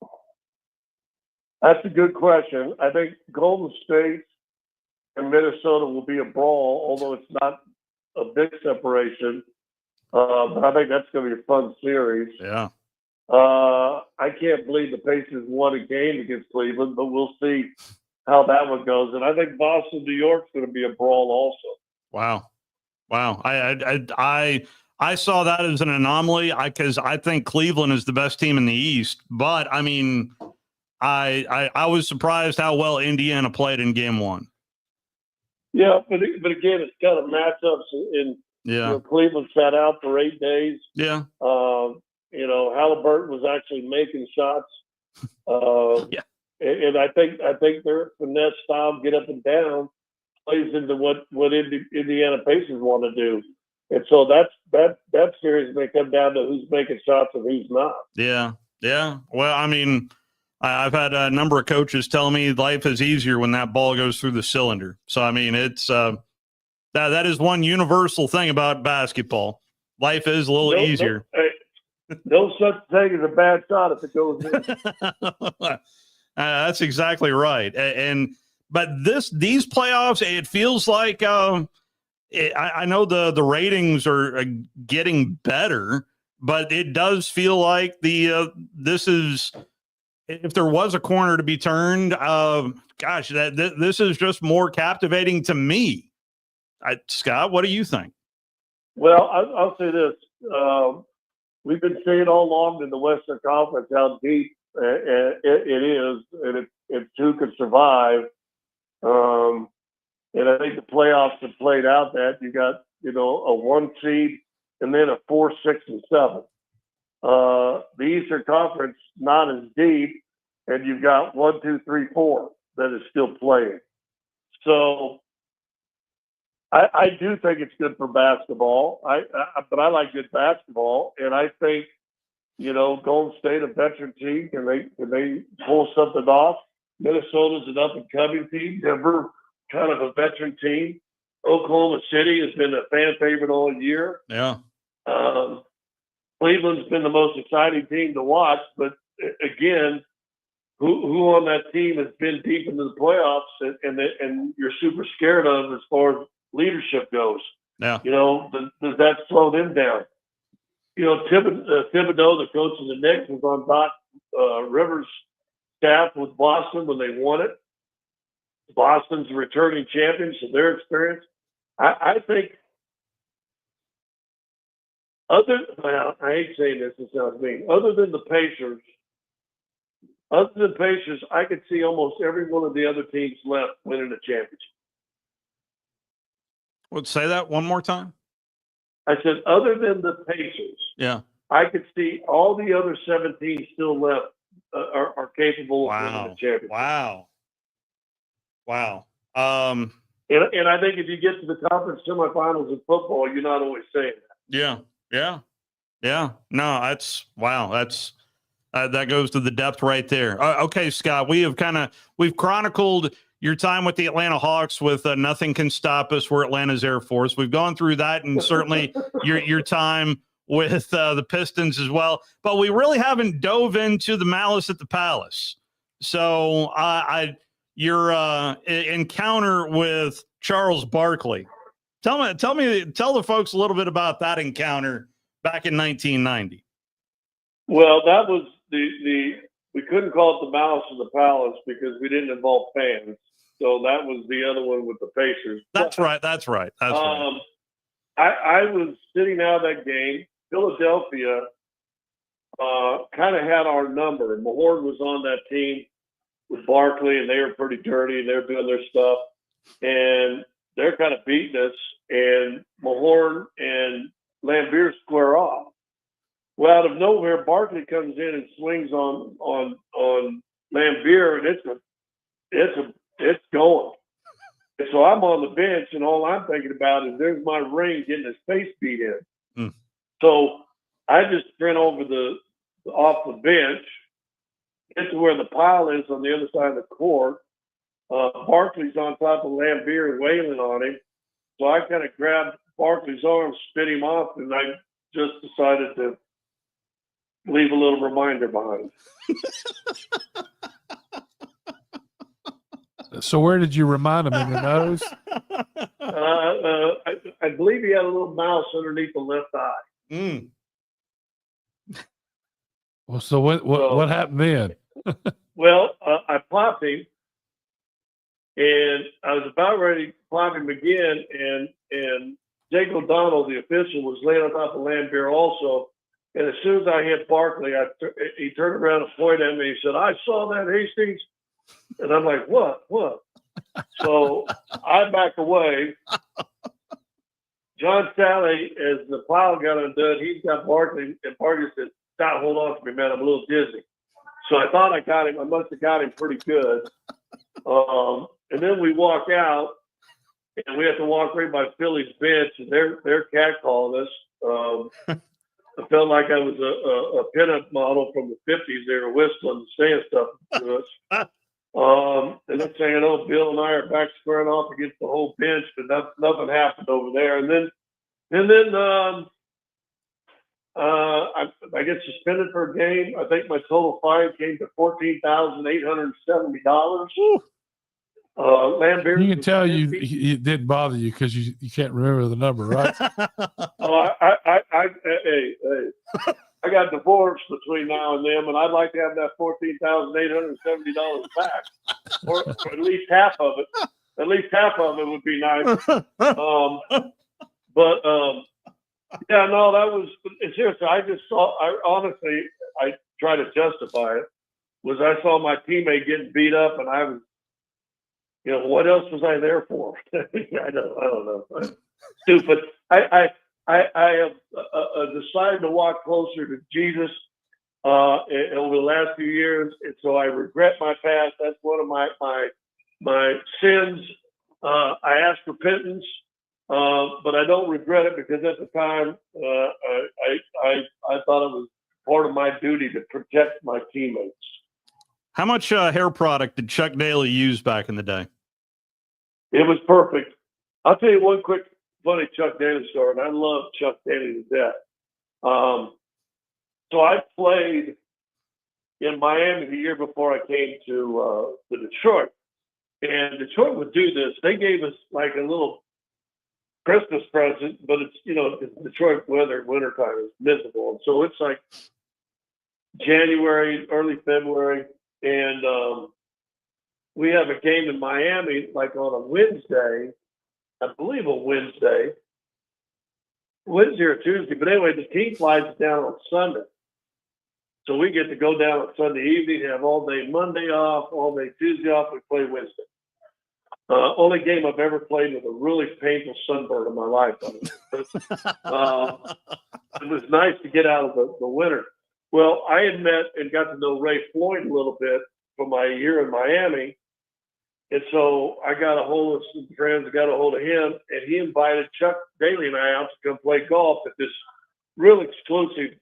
That's a good question. I think Golden State and Minnesota will be a brawl, although it's not a big separation. But I think that's going to be a fun series. Yeah. I can't believe the Pacers won a game against Cleveland, but we'll see how that one goes. And I think Boston, New York's going to be a brawl also. Wow. I saw that as an anomaly because I think Cleveland is the best team in the East. But I mean, I was surprised how well Indiana played in game one. Yeah, but again, it's kind of matchups. Cleveland sat out for 8 days. Yeah. Halliburton was actually making shots. Yeah. And I think their finesse style, get up and down, plays into what Indiana Pacers want to do. And so that series may come down to who's making shots and who's not. Yeah. Well, I mean, I've had a number of coaches tell me life is easier when that ball goes through the cylinder. So, I mean, it's that is one universal thing about basketball. Life is a little easier. No such thing as a bad shot if it goes in. That's exactly right. But these playoffs, it feels like I know the ratings are getting better, but it does feel like this is, if there was a corner to be turned, this is just more captivating to me. Scott, what do you think? Well, I'll say this. We've been saying all along in the Western Conference how deep it is, and if two could survive. And I think the playoffs have played out that you got, a 1 seed and then a 4, 6, and 7. The Eastern Conference not as deep, and you've got 1, 2, 3, 4 that is still playing. So I do think it's good for basketball. But I like good basketball, and I think, Golden State, a veteran team, can they pull something off? Minnesota's an up and coming team. Denver, kind of a veteran team. Oklahoma City has been a fan favorite all year. Yeah. Cleveland's been the most exciting team to watch, but again, who on that team has been deep into the playoffs and you're super scared of as far as leadership goes? Yeah. Does that slow them down? Thibodeau, the coach of the Knicks, was on Doc Rivers' staff with Boston when they won it. Boston's returning champions, so their experience. I think I hate saying this, it sounds mean. Other than the Pacers, I could see almost every one of the other teams left winning a championship. Well, say that one more time. I said, other than the Pacers, yeah, I could see all the other 7 teams still left are capable of winning a championship. Wow. And I think if you get to the conference semifinals in football, you're not always saying that. Yeah. No, that's wow. That's that goes to the depth right there. Okay, Scott, we've chronicled your time with the Atlanta Hawks with Nothing Can Stop Us. We're Atlanta's Air Force. We've gone through that, and certainly your time with the Pistons as well. But we really haven't dove into the Malice at the Palace. So your encounter with Charles Barkley. Tell the folks a little bit about that encounter back in 1990. Well, that was we couldn't call it the Malice of the Palace because we didn't involve fans. So that was the other one with the Pacers. That's right. I was sitting out of that game. Philadelphia kind of had our number. Mahorn was on that team with Barkley, and they were pretty dirty, and they were doing their stuff. And they're kind of beating us, and Mahorn and Lambeer square off. Well, out of nowhere, Barkley comes in and swings on Lambeer, and it's going. And so I'm on the bench, and all I'm thinking about is there's my ring getting his face beat in. So I just sprint over off the bench, get to where the pile is on the other side of the court. Barkley's on top of Lambeer wailing on him. So I kind of grabbed Barkley's arm, spit him off, and I just decided to leave a little reminder behind. So where did you remind him, in the nose? I believe he had a little mouse underneath the left eye. Well, so what happened then? Well, I plopped him, and I was about ready to plop him again, and Jake O'Donnell, the official, was laying on top of Lambeer also. And as soon as I hit Barkley, he turned around and pointed at me. He said, "I saw that, Hastings." And I'm like, "What? What?" So I back away. John Sally, as the plow got undone, he's got Barkley, and Barkley said, "Stop, hold on to me, man. I'm a little dizzy." So I thought I got him. I must have got him pretty good. And then we walk out, and we have to walk right by Philly's bench, and they're catcalling us. I felt like I was a pinup model from the 50s. They were whistling and saying stuff to us. And next thing you know, Bill and I are back squaring off against the whole bench, but nothing happened over there. And then I get suspended for a game. I think my total fine came to $14,870. You can tell it didn't bother you because you can't remember the number, right? I got divorced between now and then, and I'd like to have that $14,870 back, or at least half of it. At least half of it would be nice. Yeah, no, that was seriously. I just saw. I try to justify it. I saw my teammate getting beat up, and I was. What else was I there for? I don't know. Stupid. I have decided to walk closer to Jesus over the last few years, and so I regret my past. That's one of my sins. I ask repentance, but I don't regret it because at the time I thought it was part of my duty to protect my teammates. How much hair product did Chuck Daly use back in the day? It was perfect. I'll tell you one quick funny Chuck Daly story, and I love Chuck Daly to death. So I played in Miami the year before I came to Detroit. And Detroit would do this. They gave us like a little Christmas present, but it's Detroit wintertime is miserable. And so it's like January, early February, and we have a game in Miami, like on a Wednesday, I believe a Wednesday or Tuesday. But anyway, the team flies down on Sunday. So we get to go down on Sunday evening, have all day Monday off, all day Tuesday off. We play Wednesday. Only game I've ever played with a really painful sunburn in my life. It was nice to get out of the winter. Well, I had met and got to know Ray Floyd a little bit for my year in Miami. And so I got a hold of some friends, got a hold of him, and he invited Chuck Daly and I out to come play golf at this real exclusive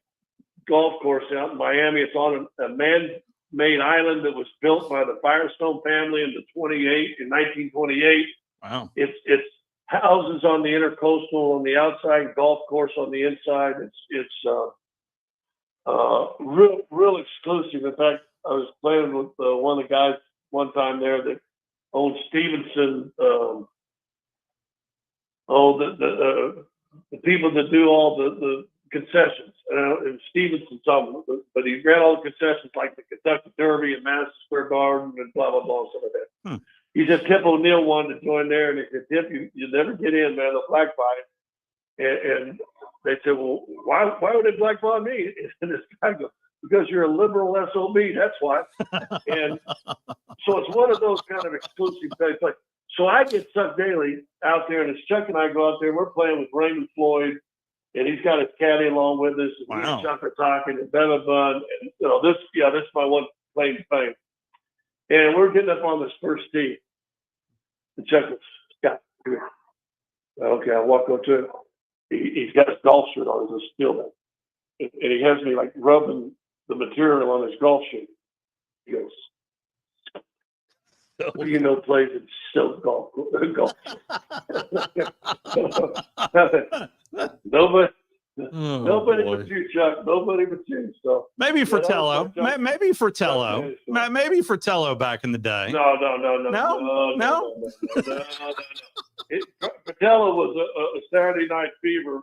golf course out in Miami. It's on a man-made island that was built by the Firestone family in 1928. Wow. It's houses on the intercoastal on the outside, golf course on the inside. It's real exclusive. In fact, I was playing with one of the guys one time there that owned Stevenson. The people that do all the concessions. And Stevenson something, but he ran all the concessions like the Kentucky Derby and Madison Square Garden and blah blah blah, some of that. He said Tip O'Neill wanted to join there, and he said, "Tip, you never get in, man. They'll blackball you." And they said, "Well, why would they blackball me?" And this guy goes, "Because you're a liberal SOB, that's why." And so it's one of those kind of exclusive things. Like, so I get Chuck Daly out there, and it's Chuck and I go out there. We're playing with Raymond Floyd, and he's got his caddy along with us. And wow. Me and Chuck are talking, and Bella Bun, and this is my one claim to fame. And we're getting up on this first tee. And Chuck goes, "Scott, come here." Okay, I walk up to him. He's got his golf shirt on. He's a steelman. And he has me like rubbing the material on his golf shoe. He goes, "What do you know plays in silk golf?" Nobody but you, Chuck. Nobody but you. So maybe Fratello. Maybe Fratello. Maybe Fratello back in the day. No. Fratello was a Saturday Night Fever.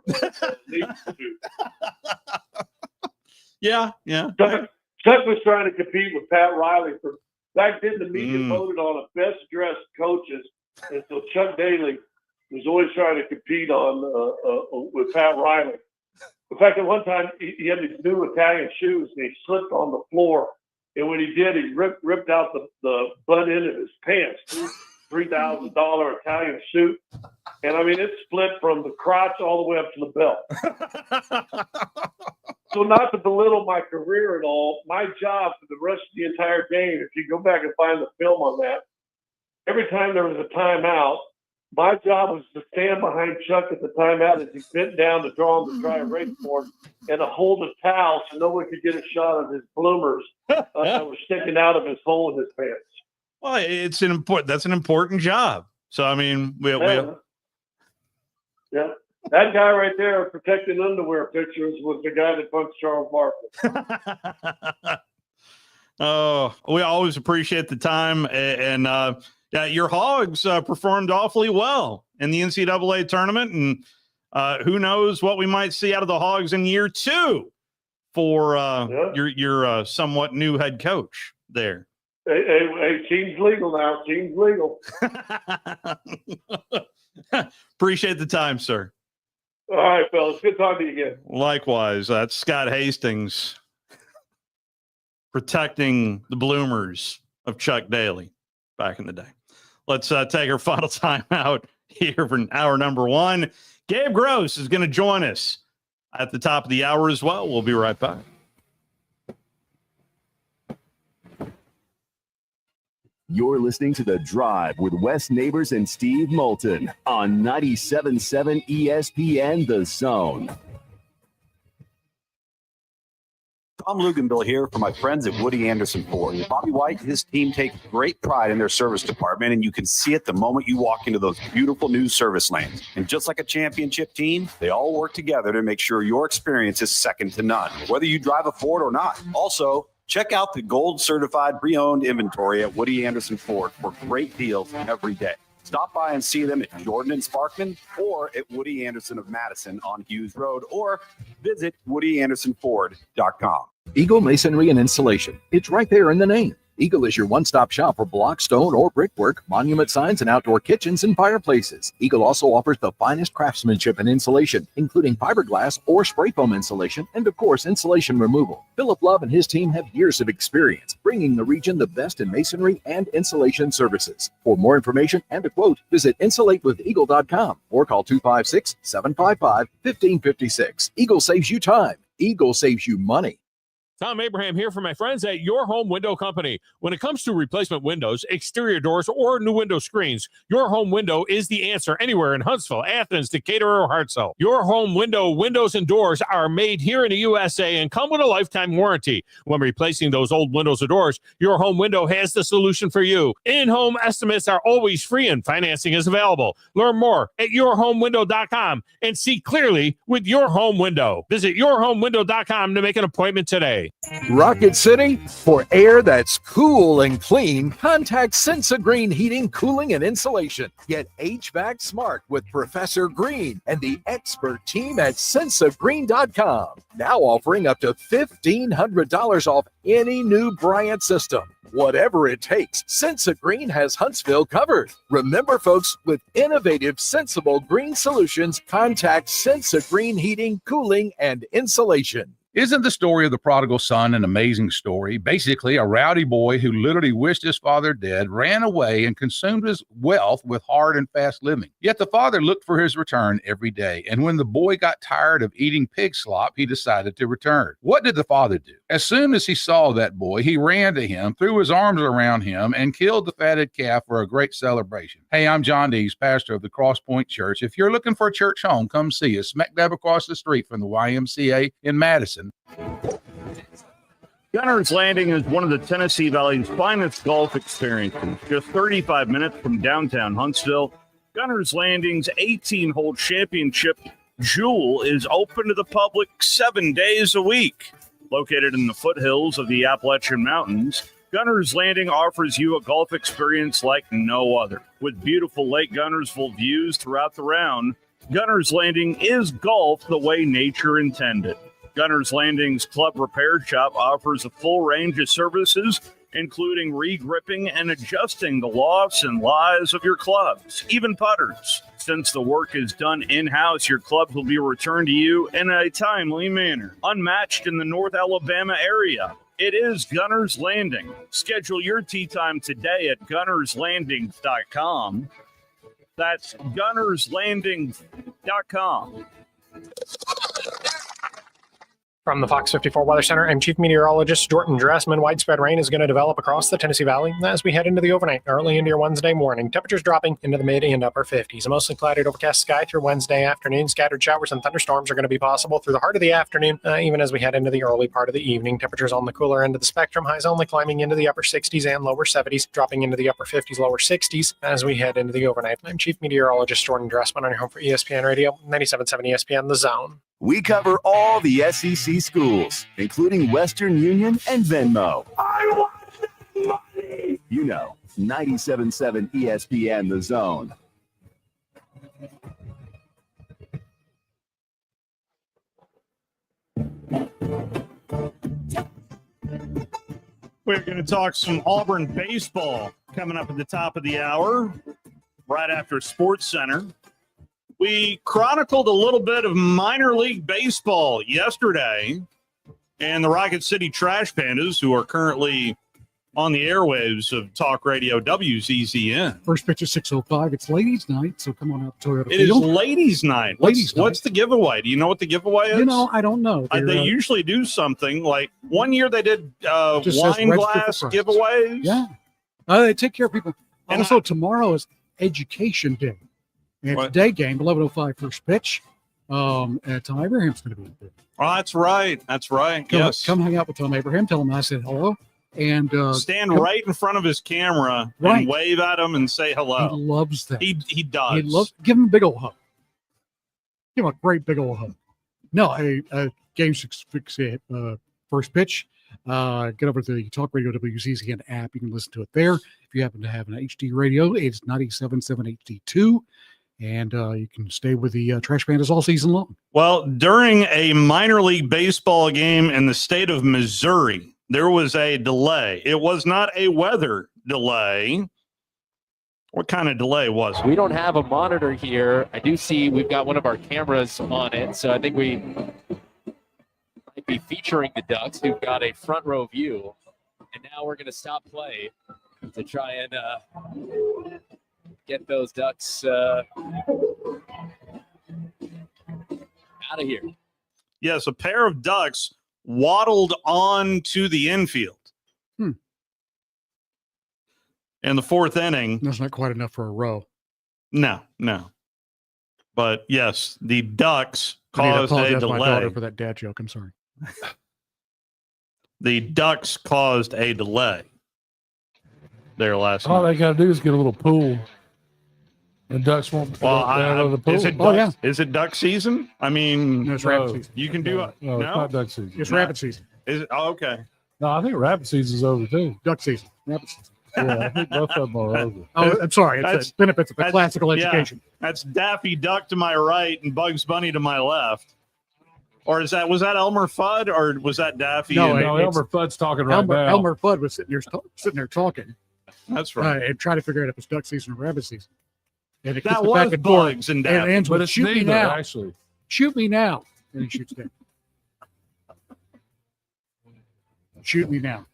Yeah. Chuck was trying to compete with Pat Riley. Back then, the media voted on the best dressed coaches, and so Chuck Daly was always trying to compete with Pat Riley. In fact, at one time, he had these new Italian shoes, and he slipped on the floor. And when he did, he ripped out the butt end of his pants, $3,000 Italian suit. And, I mean, it split from the crotch all the way up to the belt. So not to belittle my career at all, my job for the rest of the entire game, if you go back and find the film on that, every time there was a timeout, my job was to stand behind Chuck at the timeout as he bent down to draw him to try a race for him and to hold a towel so no one could get a shot of his bloomers that were sticking out of his hole in his pants. Well, that's an important job. So, I mean, Yeah. That guy right there protecting underwear pictures was the guy that punched Charles Barkley. Oh, we always appreciate the time. And your Hogs performed awfully well in the NCAA tournament. And who knows what we might see out of the Hogs in year 2 for your somewhat new head coach there. Hey, team's legal now. Team's legal. Appreciate the time, sir. All right, fellas. Good talking to you again. Likewise. That's Scott Hastings protecting the bloomers of Chuck Daly back in the day. Let's take our final time out here for hour number 1. Gabe Gross is going to join us at the top of the hour as well. We'll be right back. You're listening to The Drive with Wes Neighbors and Steve Moulton on 97.7 ESPN The Zone. Tom Luganville here for my friends at Woody Anderson Ford. Bobby White and his team take great pride in their service department, and you can see it the moment you walk into those beautiful new service lanes. And just like a championship team, they all work together to make sure your experience is second to none, whether you drive a Ford or not. Also, check out the gold certified pre-owned inventory at Woody Anderson Ford for great deals every day. Stop by and see them at Jordan and Sparkman or at Woody Anderson of Madison on Hughes Road, or visit WoodyAndersonFord.com. Eagle Masonry and Insulation. It's right there in the name. Eagle is your one-stop shop for block, stone, or brickwork, monument signs, and outdoor kitchens and fireplaces. Eagle also offers the finest craftsmanship in insulation, including fiberglass or spray foam insulation, and of course, insulation removal. Philip Love and his team have years of experience, bringing the region the best in masonry and insulation services. For more information and a quote, visit insulatewitheagle.com or call 256-755-1556. Eagle saves you time. Eagle saves you money. Tom Abraham here for my friends at Your Home Window Company. When it comes to replacement windows, exterior doors, or new window screens, Your Home Window is the answer anywhere in Huntsville, Athens, Decatur, or Hartselle. Your Home Window windows and doors are made here in the USA and come with a lifetime warranty. When replacing those old windows or doors, Your Home Window has the solution for you. In-home estimates are always free and financing is available. Learn more at yourhomewindow.com and see clearly with Your Home Window. Visit yourhomewindow.com to make an appointment today. Rocket City, for air that's cool and clean, contact Sensa Green Heating, Cooling, and Insulation. Get HVAC smart with Professor Green and the expert team at sensagreen.com. Now offering up to $1,500 off any new Bryant system. Whatever it takes, Sensa Green has Huntsville covered. Remember, folks, with innovative, sensible green solutions, contact Sensa Green Heating, Cooling, and Insulation. Isn't the story of the prodigal son an amazing story? Basically, a rowdy boy who literally wished his father dead, ran away, and consumed his wealth with hard and fast living. Yet the father looked for his return every day, and when the boy got tired of eating pig slop, he decided to return. What did the father do? As soon as he saw that boy, he ran to him, threw his arms around him, and killed the fatted calf for a great celebration. Hey, I'm John Dees, pastor of the Cross Point Church. If you're looking for a church home, come see us, smack dab across the street from the YMCA in Madison. Gunner's Landing is one of the Tennessee Valley's finest golf experiences. Just 35 minutes from downtown Huntsville, Gunner's Landing's 18-hole championship jewel is open to the public 7 days a week. Located in the foothills of the Appalachian Mountains, Gunner's Landing offers you a golf experience like no other. With beautiful Lake Gunnersville views throughout the round, Gunner's Landing is golf the way nature intended. Gunner's Landing's Club Repair Shop offers a full range of services, including re-gripping and adjusting the lofts and lies of your clubs, even putters. Since the work is done in-house, your clubs will be returned to you in a timely manner, unmatched in the North Alabama area. It is Gunner's Landing. Schedule your tee time today at gunnerslandings.com. That's gunnerslandings.com. From the Fox 54 Weather Center, I'm Chief Meteorologist Jordan Dressman. Widespread rain is going to develop across the Tennessee Valley as we head into the overnight, early into your Wednesday morning. Temperatures dropping into the mid and upper 50s. A mostly cloudy, overcast sky through Wednesday afternoon. Scattered showers and thunderstorms are going to be possible through the heart of the afternoon, even as we head into the early part of the evening. Temperatures on the cooler end of the spectrum. Highs only climbing into the upper 60s and lower 70s, dropping into the upper 50s, lower 60s as we head into the overnight. I'm Chief Meteorologist Jordan Dressman on your home for ESPN Radio, 97.7 ESPN The Zone. We cover all the SEC schools, including Western Union and Venmo. I want money! You know, 97.7 ESPN The Zone. We're going to talk some Auburn baseball coming up at the top of the hour, right after Sports Center. We chronicled a little bit of minor league baseball yesterday, and the Rocket City Trash Pandas, who are currently on the airwaves of Talk Radio WZZN. First pitch is 6:05. It's ladies' night, so come on out to Toyota It is Field. ladies' night. What's the giveaway? Do you know what the giveaway is? You know, I don't know. They usually do something like one year they did Just says wine register glass for prizes. giveaways. Yeah. They take care of people. And Also, tomorrow is Education Day. And it's a day game, 11:05 first pitch. Tom Abraham's going to be there. Oh, that's right. That's right. Yes. Come hang out with Tom Abraham. Tell him I said hello. And stand right in front of his camera Right. and wave at him and say hello. He loves that. He does. Give him a big old hug. Give him a great big old hug. No, game 6 first pitch. Get over to the Talk Radio WZZN app. You can listen to it there. If you happen to have an HD radio, it's 97.7 HD2. And you can stay with the Trash Pandas all season long. Well, during a minor league baseball game in the state of Missouri, there was a delay. It was not a weather delay. What kind of delay was it? We don't have a monitor here. I do see we've got one of our cameras on it, so I think we might be featuring the Ducks, who've got a front row view. And now we're going to stop play to try and get those Ducks out of here. Yes, a pair of Ducks waddled on to the infield. In the fourth inning. That's not quite enough for a row. No. But yes, the Ducks I need to caused a apologize to my daughter delay. for that dad joke. I'm sorry. The Ducks caused a delay there last All night. they got to do is get a little pool. The Ducks won't put down on the pool. Is it duck, is it duck season? I mean, No, it's rabbit season. You can do No, it. no, it's not duck season. It's rabbit season. Is it? Oh, okay. No, I think rabbit season's over too. Duck season. Rabbit season. Yeah, I think both of them are over. Oh, I'm sorry. That's- It's the benefits of the that's- classical yeah, education. that's Daffy Duck to my right and Bugs Bunny to my left. Or was that Elmer Fudd or was that Daffy? No, and- Elmer Fudd's talking right now. Elmer Fudd was sitting there talking. That's right. And trying to figure out if it's duck season or rabbit season. And it That gets was back and forth. Bugs and And Daffy. it ends But with it's shoot me neither, now. actually. Shoot me now. And he shoots down. Shoot me now.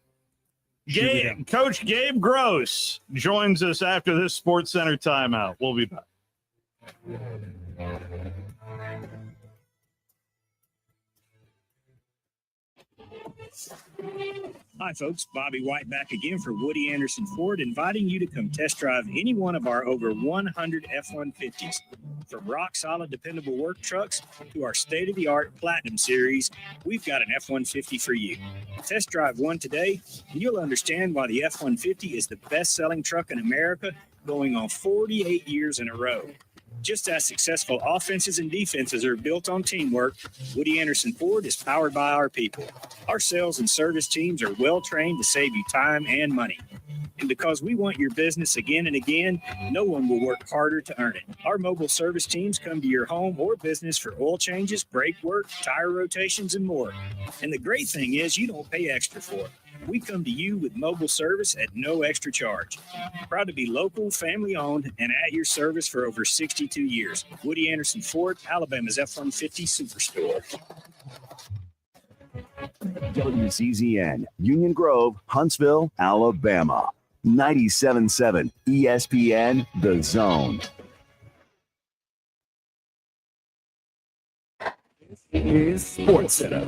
Coach Gabe Gross joins us after this Sports Center timeout. We'll be back. Hi, folks. Bobby White back again for Woody Anderson Ford, inviting you to come test drive any one of our over 100 F-150s. From rock-solid, dependable work trucks to our state-of-the-art Platinum Series, we've got an F-150 for you. Test drive one today, and you'll understand why the F-150 is the best-selling truck in America, going on 48 years in a row. Just as successful offenses and defenses are built on teamwork, Woody Anderson Ford is powered by our people. Our sales and service teams are well trained to save you time and money. And because we want your business again and again, no one will work harder to earn it. Our mobile service teams come to your home or business for oil changes, brake work, tire rotations, and more. And the great thing is you don't pay extra for it. We come to you with mobile service at no extra charge. Proud to be local, family-owned, and at your service for over 62 years. Woody Anderson Ford, Alabama's F-150 Superstore. WCZN, Union Grove, Huntsville, Alabama. 97.7 ESPN The Zone. Is Sports Center.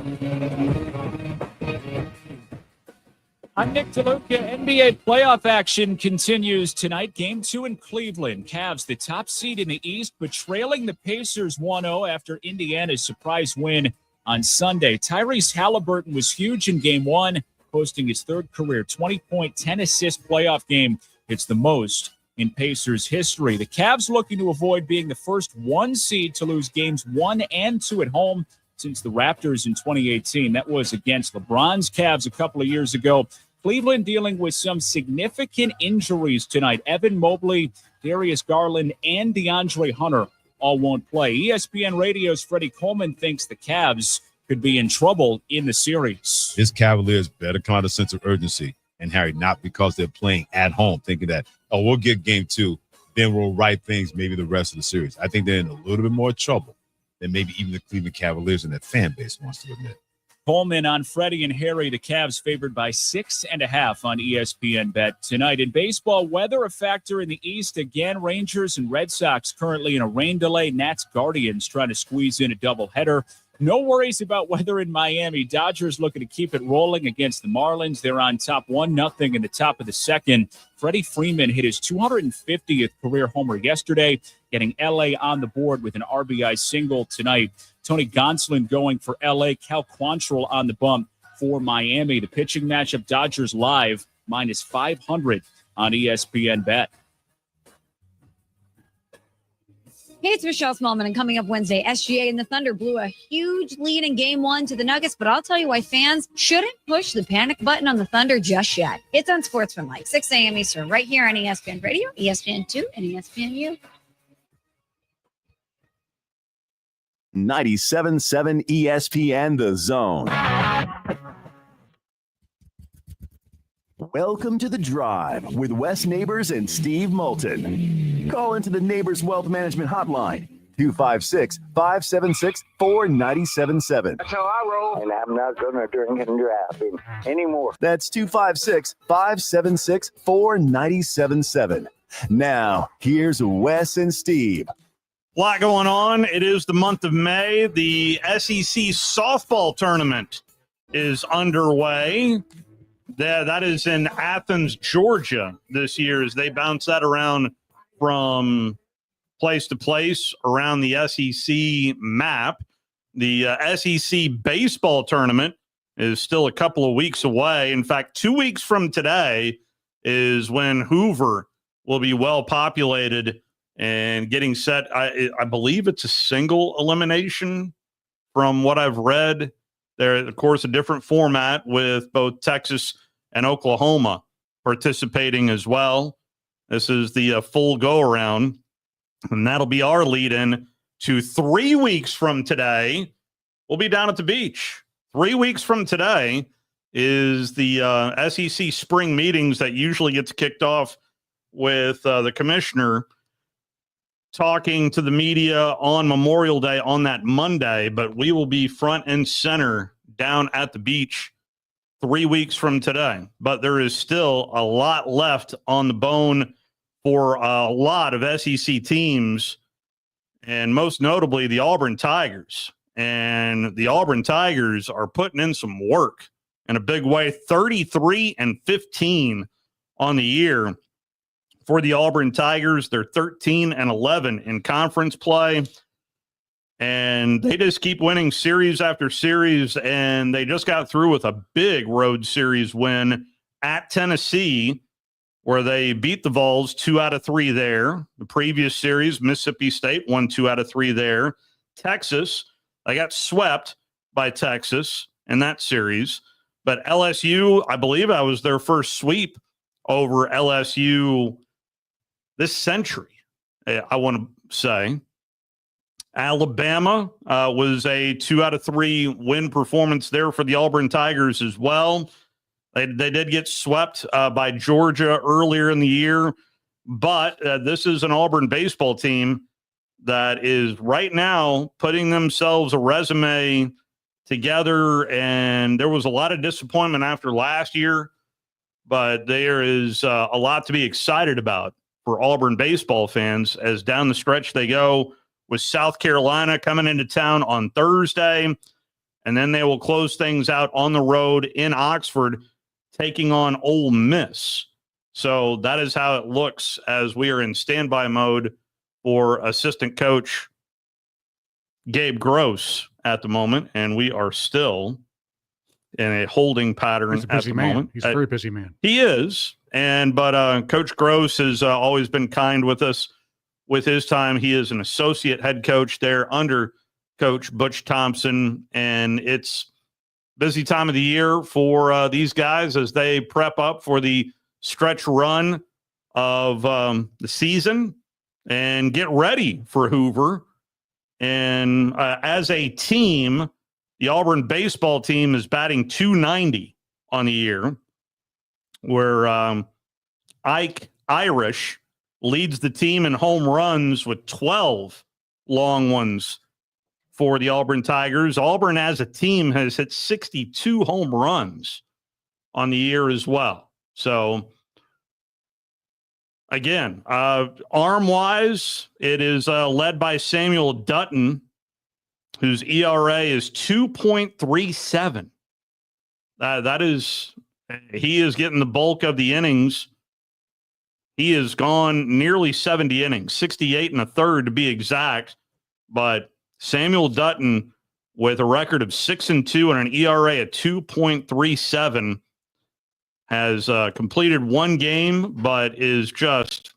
I'm Nick DeLuca. NBA playoff action continues tonight. Game 2 in Cleveland. Cavs, the top seed in the East, but trailing the Pacers 1-0 after Indiana's surprise win on Sunday. Tyrese Halliburton was huge in Game 1, posting his third career 20-point, 10-assist playoff game. It's the most in Pacers history. The Cavs looking to avoid being the first 1 seed to lose games 1 and 2 at home since the Raptors in 2018. That was against LeBron's Cavs a couple of years ago. Cleveland dealing with some significant injuries tonight. Evan Mobley, Darius Garland, and DeAndre Hunter all won't play. ESPN Radio's Freddie Coleman thinks the Cavs could be in trouble in the series. His Cavaliers better come out of sense of urgency. And Harry, not because they're playing at home, thinking that, oh, we'll get game 2, then we'll right things maybe the rest of the series. I think they're in a little bit more trouble than maybe even the Cleveland Cavaliers and their fan base wants to admit. Coleman on Freddie and Harry. The Cavs favored by 6.5 on ESPN Bet tonight. In baseball, weather a factor in the East. Again, Rangers and Red Sox currently in a rain delay. Nats Guardians trying to squeeze in a doubleheader. No worries about weather in Miami. Dodgers looking to keep it rolling against the Marlins. They're on top 1-0 in the top of the second. Freddie Freeman hit his 250th career homer yesterday, getting L.A. on the board with an RBI single tonight. Tony Gonsolin going for L.A. Cal Quantrill on the bump for Miami. The pitching matchup, Dodgers live, minus 500 on ESPN Bet. Hey, it's Michelle Smallman, and coming up Wednesday, SGA and the Thunder blew a huge lead in Game 1 to the Nuggets, but I'll tell you why fans shouldn't push the panic button on the Thunder just yet. It's on Sports from 6 a.m. Eastern, right here on ESPN Radio, ESPN2, and ESPNU. 97.7 ESPN The Zone. Welcome to The Drive with Wes Neighbors and Steve Moulton. Call into the Neighbors Wealth Management Hotline, 256-576-4977. That's how I roll, and I'm not going to drink and drive anymore. That's 256-576-4977. Now, here's Wes and Steve. A lot going on. It is the month of May. The SEC softball tournament is underway. That is in Athens, Georgia this year as they bounce that around from place to place around the SEC map. The SEC baseball tournament is still a couple of weeks away. In fact, 2 weeks from today is when Hoover will be well populated and getting set. I believe it's a single elimination from what I've read. There, of course, a different format with both Texas and Oklahoma participating as well. This is the full go-around, and that'll be our lead-in to 3 weeks from today. We'll be down at the beach. 3 weeks from today is the SEC spring meetings that usually gets kicked off with the commissioner talking to the media on Memorial Day on that Monday, but we will be front and center down at the beach 3 weeks from today. But there is still a lot left on the bone for a lot of SEC teams, and most notably the Auburn Tigers. And the Auburn Tigers are putting in some work in a big way. 33-15 on the year for the Auburn Tigers. They're 13-11 in conference play, and they just keep winning series after series, and they just got through with a big road series win at Tennessee where they beat the Vols 2 out of 3 there. The previous series, Mississippi State won 2 out of 3 there. Texas, they got swept by Texas in that series. But LSU, I believe that was their first sweep over LSU this century, I want to say. Alabama was a 2 out of 3 win performance there for the Auburn Tigers as well. They did get swept by Georgia earlier in the year, but this is an Auburn baseball team that is right now putting themselves a resume together, and there was a lot of disappointment after last year, but there is a lot to be excited about for Auburn baseball fans as down the stretch they go with South Carolina coming into town on Thursday, and then they will close things out on the road in Oxford, taking on Ole Miss. So that is how it looks as we are in standby mode for assistant coach Gabe Gross at the moment, and we are still in a holding pattern He's a busy at the man. moment. He's a very busy man. He is, but Coach Gross has always been kind with us with his time. He is an associate head coach there under Coach Butch Thompson, and it's busy time of the year for these guys as they prep up for the stretch run of the season and get ready for Hoover. And as a team, the Auburn baseball team is batting .290 on the year, where Ike Irish leads the team in home runs with 12 long ones for the Auburn Tigers. Auburn as a team has hit 62 home runs on the year as well. So, again, arm-wise, it is led by Samuel Dutton, whose ERA is 2.37. That is, he is getting the bulk of the innings. He has gone nearly 70 innings, 68 and a third to be exact. But Samuel Dutton, with a record of 6-2 and an ERA at 2.37, has completed one game, but is just,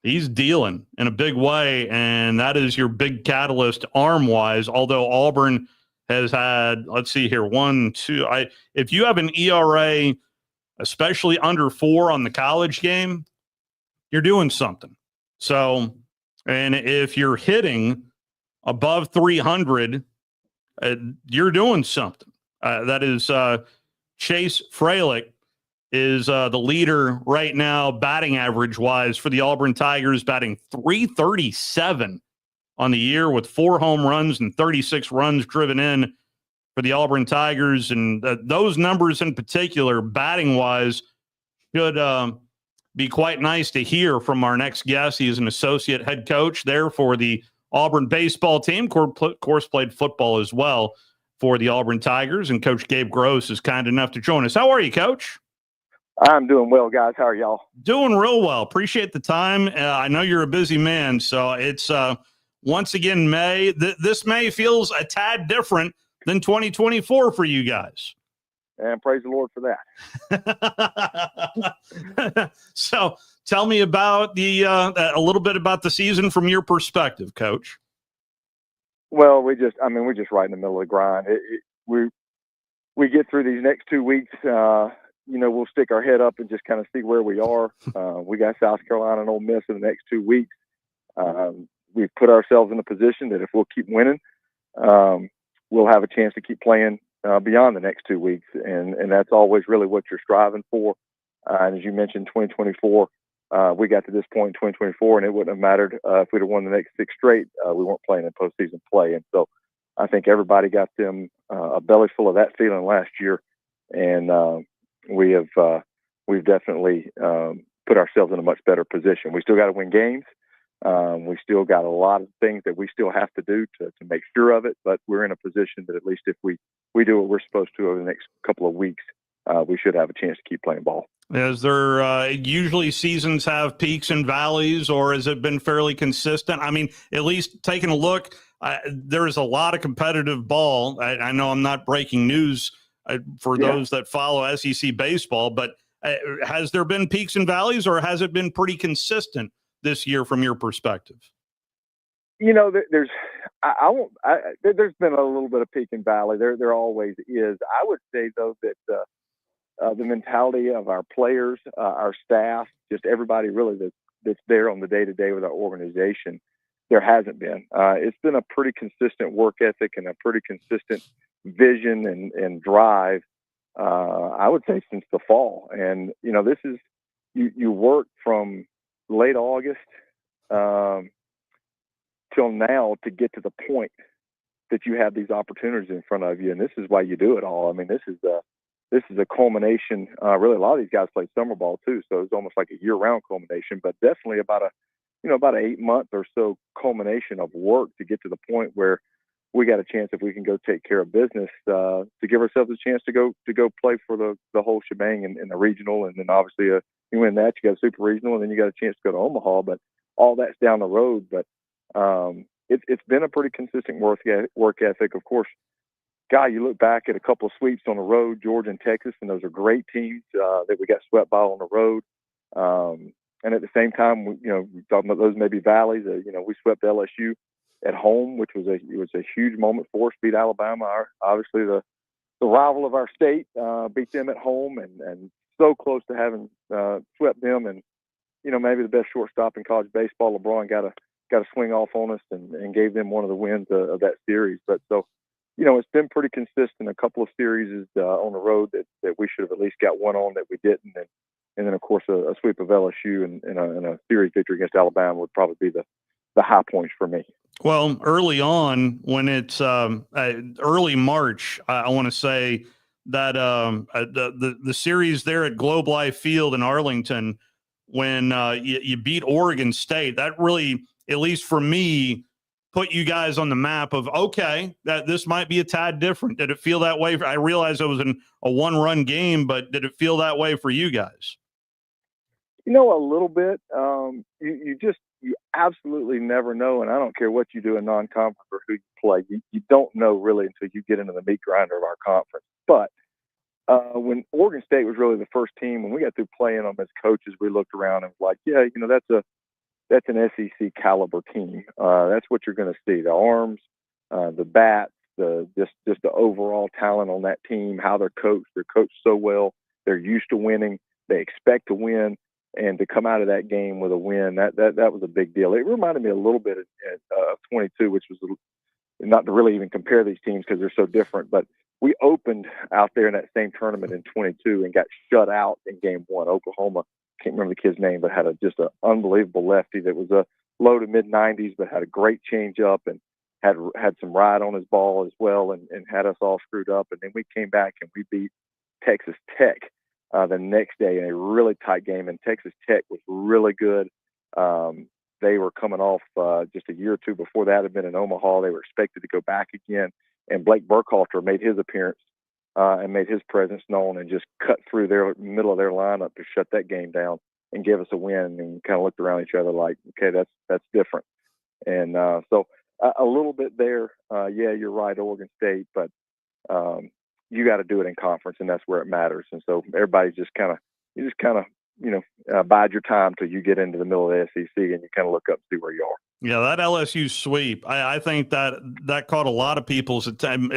he's dealing in a big way, and that is your big catalyst arm-wise, although Auburn has had, let's see here, 1, 2. If you have an ERA, especially under 4 on the college game, you're doing something. So, and if you're hitting above 300, you're doing something. That is Chase Fralick is the leader right now, batting average-wise for the Auburn Tigers, batting .337 on the year with 4 home runs and 36 runs driven in for the Auburn Tigers. And those numbers in particular, batting-wise, should be quite nice to hear from our next guest. He is an associate head coach there for the Auburn baseball team, of course played football as well for the Auburn Tigers, and Coach Gabe Gross is kind enough to join us. How are you, Coach? I'm doing well, guys. How are y'all? Doing real well. Appreciate the time. I know you're a busy man, so it's once again May. This May feels a tad different than 2024 for you guys. And praise the Lord for that. So tell me about the a little bit about the season from your perspective, Coach. Well, we're just right in the middle of the grind. We get through these next 2 weeks. We'll stick our head up and just kind of see where we are. We got South Carolina and Ole Miss in the next 2 weeks. We've put ourselves in a position that if we'll keep winning, we'll have a chance to keep playing beyond the next 2 weeks. And that's always really what you're striving for. And as you mentioned, 2024, we got to this point in 2024, and it wouldn't have mattered if we'd have won the next 6 straight. We weren't playing in postseason play. And so I think everybody got them a belly full of that feeling last year. And we've definitely put ourselves in a much better position. We still got to win games. We still got a lot of things that we still have to do to make sure of it, but we're in a position that at least if we do what we're supposed to over the next couple of weeks, we should have a chance to keep playing ball. Is there usually seasons have peaks and valleys, or has it been fairly consistent? I mean, at least taking a look, there is a lot of competitive ball. I know I'm not breaking news for those that follow SEC baseball, but Has there been peaks and valleys, or has it been pretty consistent this year from your perspective? There's there's been a little bit of peak and valley. There always is. I would say though that the mentality of our players, our staff, just everybody really that's there on the day-to-day with our organization, there hasn't been. It's been a pretty consistent work ethic and a pretty consistent vision and drive, I would say, since the fall. And, this is, you work from late August till now to get to the point that you have these opportunities in front of you. And this is why you do it all. I mean, this is a culmination. Really, a lot of these guys play summer ball too, so it's almost like a year-round culmination. But definitely about an 8-month or so culmination of work to get to the point where we got a chance, if we can go take care of business, to give ourselves a chance to go play for the whole shebang in the regional, and then obviously you win that, you got a super regional, and then you got a chance to go to Omaha. But all that's down the road. But it's been a pretty consistent work ethic. Of course, God, you look back at a couple of sweeps on the road, Georgia and Texas, and those are great teams that we got swept by on the road. And at the same time, we talking about those maybe valleys. We swept LSU at home, which was a huge moment for us. Beat Alabama, obviously the rival of our state, beat them at home, and so close to having swept them. And maybe the best shortstop in college baseball, LeBron, got a swing off on us and gave them one of the wins of that series. But so. It's been pretty consistent. A couple of series on the road that we should have at least got one on that we didn't. And then, of course, a sweep of LSU and a series victory against Alabama would probably be the high points for me. Well, early on, when it's early March, I want to say that the series there at Globe Life Field in Arlington, when you beat Oregon State, that really, at least for me, put you guys on the map of, okay, that this might be a tad different. Did it feel that way? I realized it was a one-run game, but did it feel that way for you guys? A little bit. You absolutely never know, and I don't care what you do in non-conference or who you play. You don't know really until you get into the meat grinder of our conference. But when Oregon State was really the first team, when we got through playing them as coaches, we looked around and was like, yeah, that's an SEC caliber team. That's what you're going to see. The arms, the bats, just the overall talent on that team, how they're coached. They're coached so well. They're used to winning. They expect to win. And to come out of that game with a win, that was a big deal. It reminded me a little bit of 22, which was not to really even compare these teams because they're so different. But we opened out there in that same tournament in 22 and got shut out in game one. Oklahoma, can't remember the kid's name, but had just an unbelievable lefty that was a low to mid 90s, but had a great change up and had some ride on his ball as well, and had us all screwed up. And then we came back and we beat Texas Tech the next day in a really tight game. And Texas Tech was really good. They were coming off just a year or two before that had been in Omaha. They were expected to go back again. And Blake Burkhalter made his appearance and made his presence known and just cut through their middle of their lineup to shut that game down and give us a win, and kind of looked around each other like, okay, that's different. And so a little bit there. Yeah, you're right, Oregon State, but you got to do it in conference, and that's where it matters. And so everybody just kind of bide your time till you get into the middle of the SEC and you kind of look up and see where you are. Yeah, that LSU sweep, I think that caught a lot of people's attention.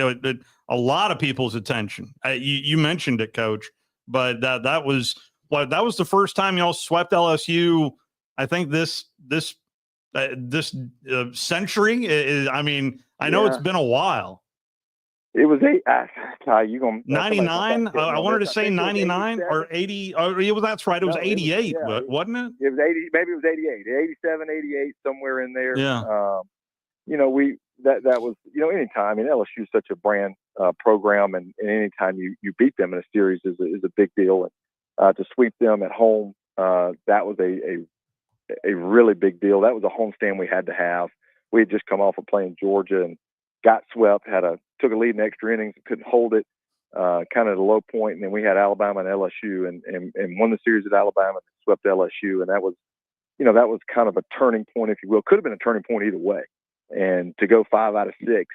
A lot of people's attention. You mentioned it, Coach, but that was the first time y'all swept LSU. I think this century. I mean, I know it's been a while. It was 99. I wanted to say 99 or 80. Oh, that's right. It was 88, wasn't it? It was 80. Maybe it was 88, 87, 88, somewhere in there. Yeah. That was, anytime. I mean, LSU is such a brand program, and anytime you beat them in a series is a big deal. And to sweep them at home, that was a really big deal. That was a homestand we had to have. We had just come off of playing Georgia and got swept, took a lead in extra innings, couldn't hold it, kind of at a low point. And then we had Alabama and LSU and won the series at Alabama and swept LSU. And that was kind of a turning point, if you will. Could have been a turning point either way. And to go 5 out of 6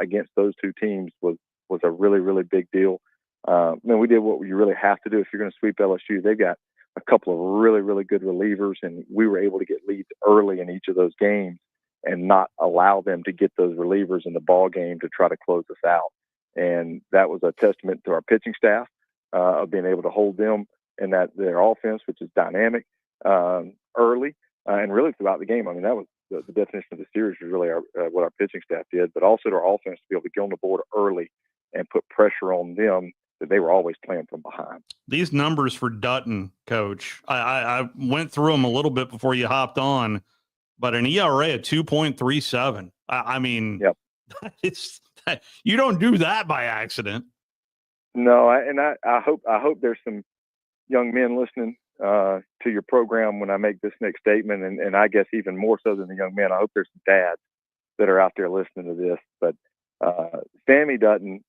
against those two teams was a really, really big deal. then we did what you really have to do if you're going to sweep LSU. They've got a couple of really, really good relievers, and we were able to get leads early in each of those games and not allow them to get those relievers in the ball game to try to close us out. And that was a testament to our pitching staff of being able to hold them and that their offense, which is dynamic, early and really throughout the game. I mean, that was the definition of the series was really what our pitching staff did, but also to our offense to be able to get on the board early and put pressure on them that they were always playing from behind. These numbers for Dutton, Coach, I went through them a little bit before you hopped on, but an ERA at 2.37. I mean, yep. You don't do that by accident. No, I hope there's some young men listening to your program when I make this next statement, and I guess even more so than the young men, I hope there's some dads that are out there listening to this. But Sammy Dutton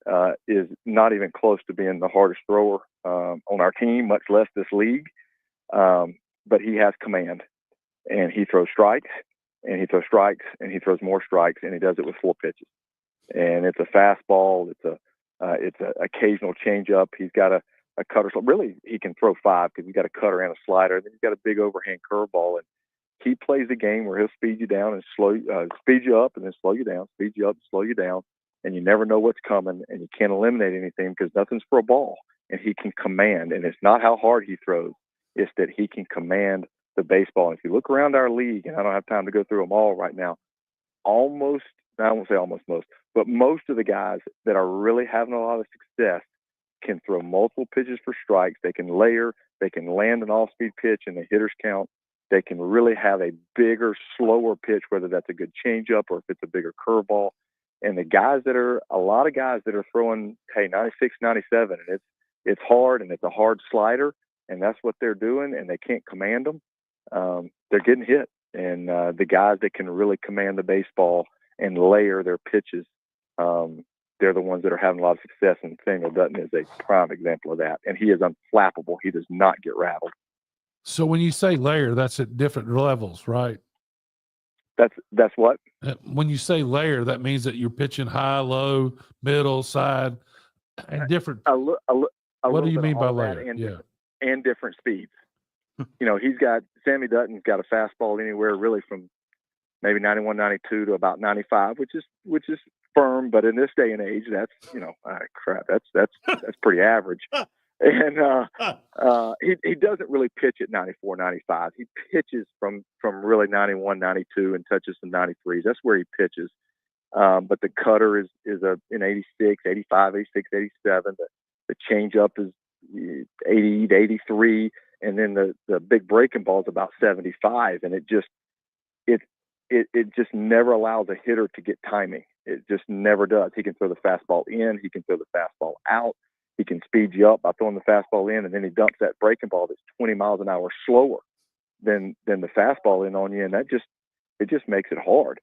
is not even close to being the hardest thrower on our team, much less this league. But he has command, and he throws strikes, and he throws strikes, and he throws more strikes, and he does it with 4 pitches. And it's a fastball. It's a occasional changeup. He's got a cutter. So really, he can throw 5 because he's got a cutter and a slider. Then he's got a big overhand curveball, and he plays a game where he'll speed you down and speed you up and then slow you down, speed you up, slow you down, and you never know what's coming, and you can't eliminate anything because nothing's for a ball. And he can command, and it's not how hard he throws; it's that he can command the baseball. And if you look around our league, and I don't have time to go through them all right now, I won't say almost most, but most of the guys that are really having a lot of success can throw multiple pitches for strikes. They can layer, they can land an off-speed pitch in the hitter's count. They can really have a bigger, slower pitch, whether that's a good changeup or if it's a bigger curveball. And a lot of guys that are throwing, 96, 97, and it's hard and it's a hard slider, and that's what they're doing, and they can't command them. They're getting hit. And the guys that can really command the baseball and layer their pitches, they're the ones that are having a lot of success, and Samuel Dutton is a prime example of that. And he is unflappable. He does not get rattled. So when you say layer, that's at different levels, right? That's what? When you say layer, that means that you're pitching high, low, middle, side, and different. What do you mean by layer? And different speeds. Sammy Dutton's got a fastball anywhere really from maybe 91, 92 to about 95, which is firm. But in this day and age, that's that's pretty average. And he doesn't really pitch at 94, 95. He pitches from really 91, 92 and touches some 93s. That's where he pitches. But the cutter is in 86, 85, 86, 87. The changeup is 80 to 83. And then the big breaking ball is about 75. And it just never allows a hitter to get timing. It just never does. He can throw the fastball in. He can throw the fastball out. He can speed you up by throwing the fastball in, and then he dumps that breaking ball that's 20 miles an hour slower than the fastball in on you, and it just makes it hard.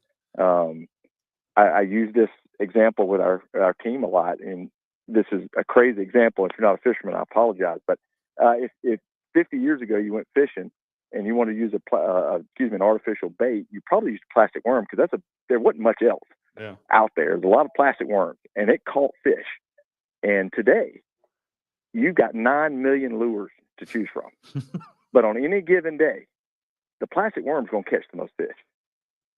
I use this example with our team a lot, and this is a crazy example. If you're not a fisherman, I apologize, but if 50 years ago you went fishing and you want to use an artificial bait, you probably used a plastic worm because there wasn't much else out there. There's a lot of plastic worms, and it caught fish. And today, you've got 9 million lures to choose from. But on any given day, the plastic worm's going to catch the most fish.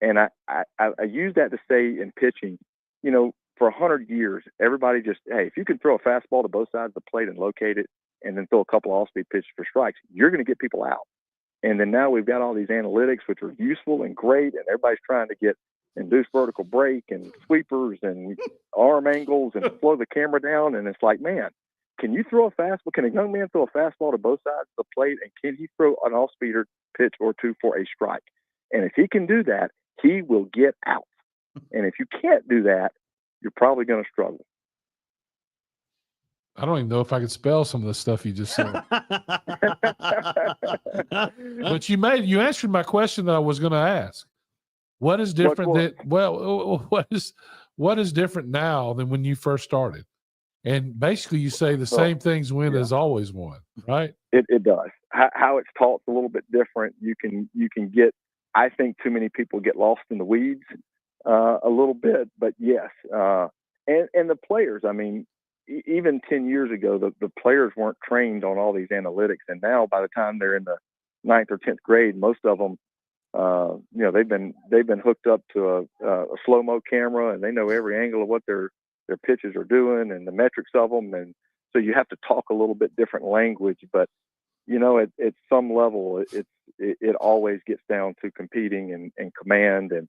And I use that to say in pitching, for 100 years, everybody if you can throw a fastball to both sides of the plate and locate it and then throw a couple off-speed pitches for strikes, you're going to get people out. And then now we've got all these analytics, which are useful and great, and everybody's trying to get induced vertical break and sweepers and arm angles and slow the camera down. And it's like, man, can you throw a fastball? Can a young man throw a fastball to both sides of the plate? And can he throw an off-speeder pitch or two for a strike? And if he can do that, he will get out. And if you can't do that, you're probably going to struggle. I don't even know if I could spell some of the stuff you just said. But you answered my question that I was going to ask. What is different what is different now than when you first started? And basically you say the same things win as always won, right? It does. How it's taught a little bit different. You can get, I think too many people get lost in the weeds a little bit, but yes. And the players, I mean, even 10 years ago, the players weren't trained on all these analytics. And now by the time they're in the 9th or 10th grade, most of them, they've been hooked up to a slow-mo camera, and they know every angle of what their pitches are doing and the metrics of them. And so you have to talk a little bit different language, but at some level, it always gets down to competing and command. And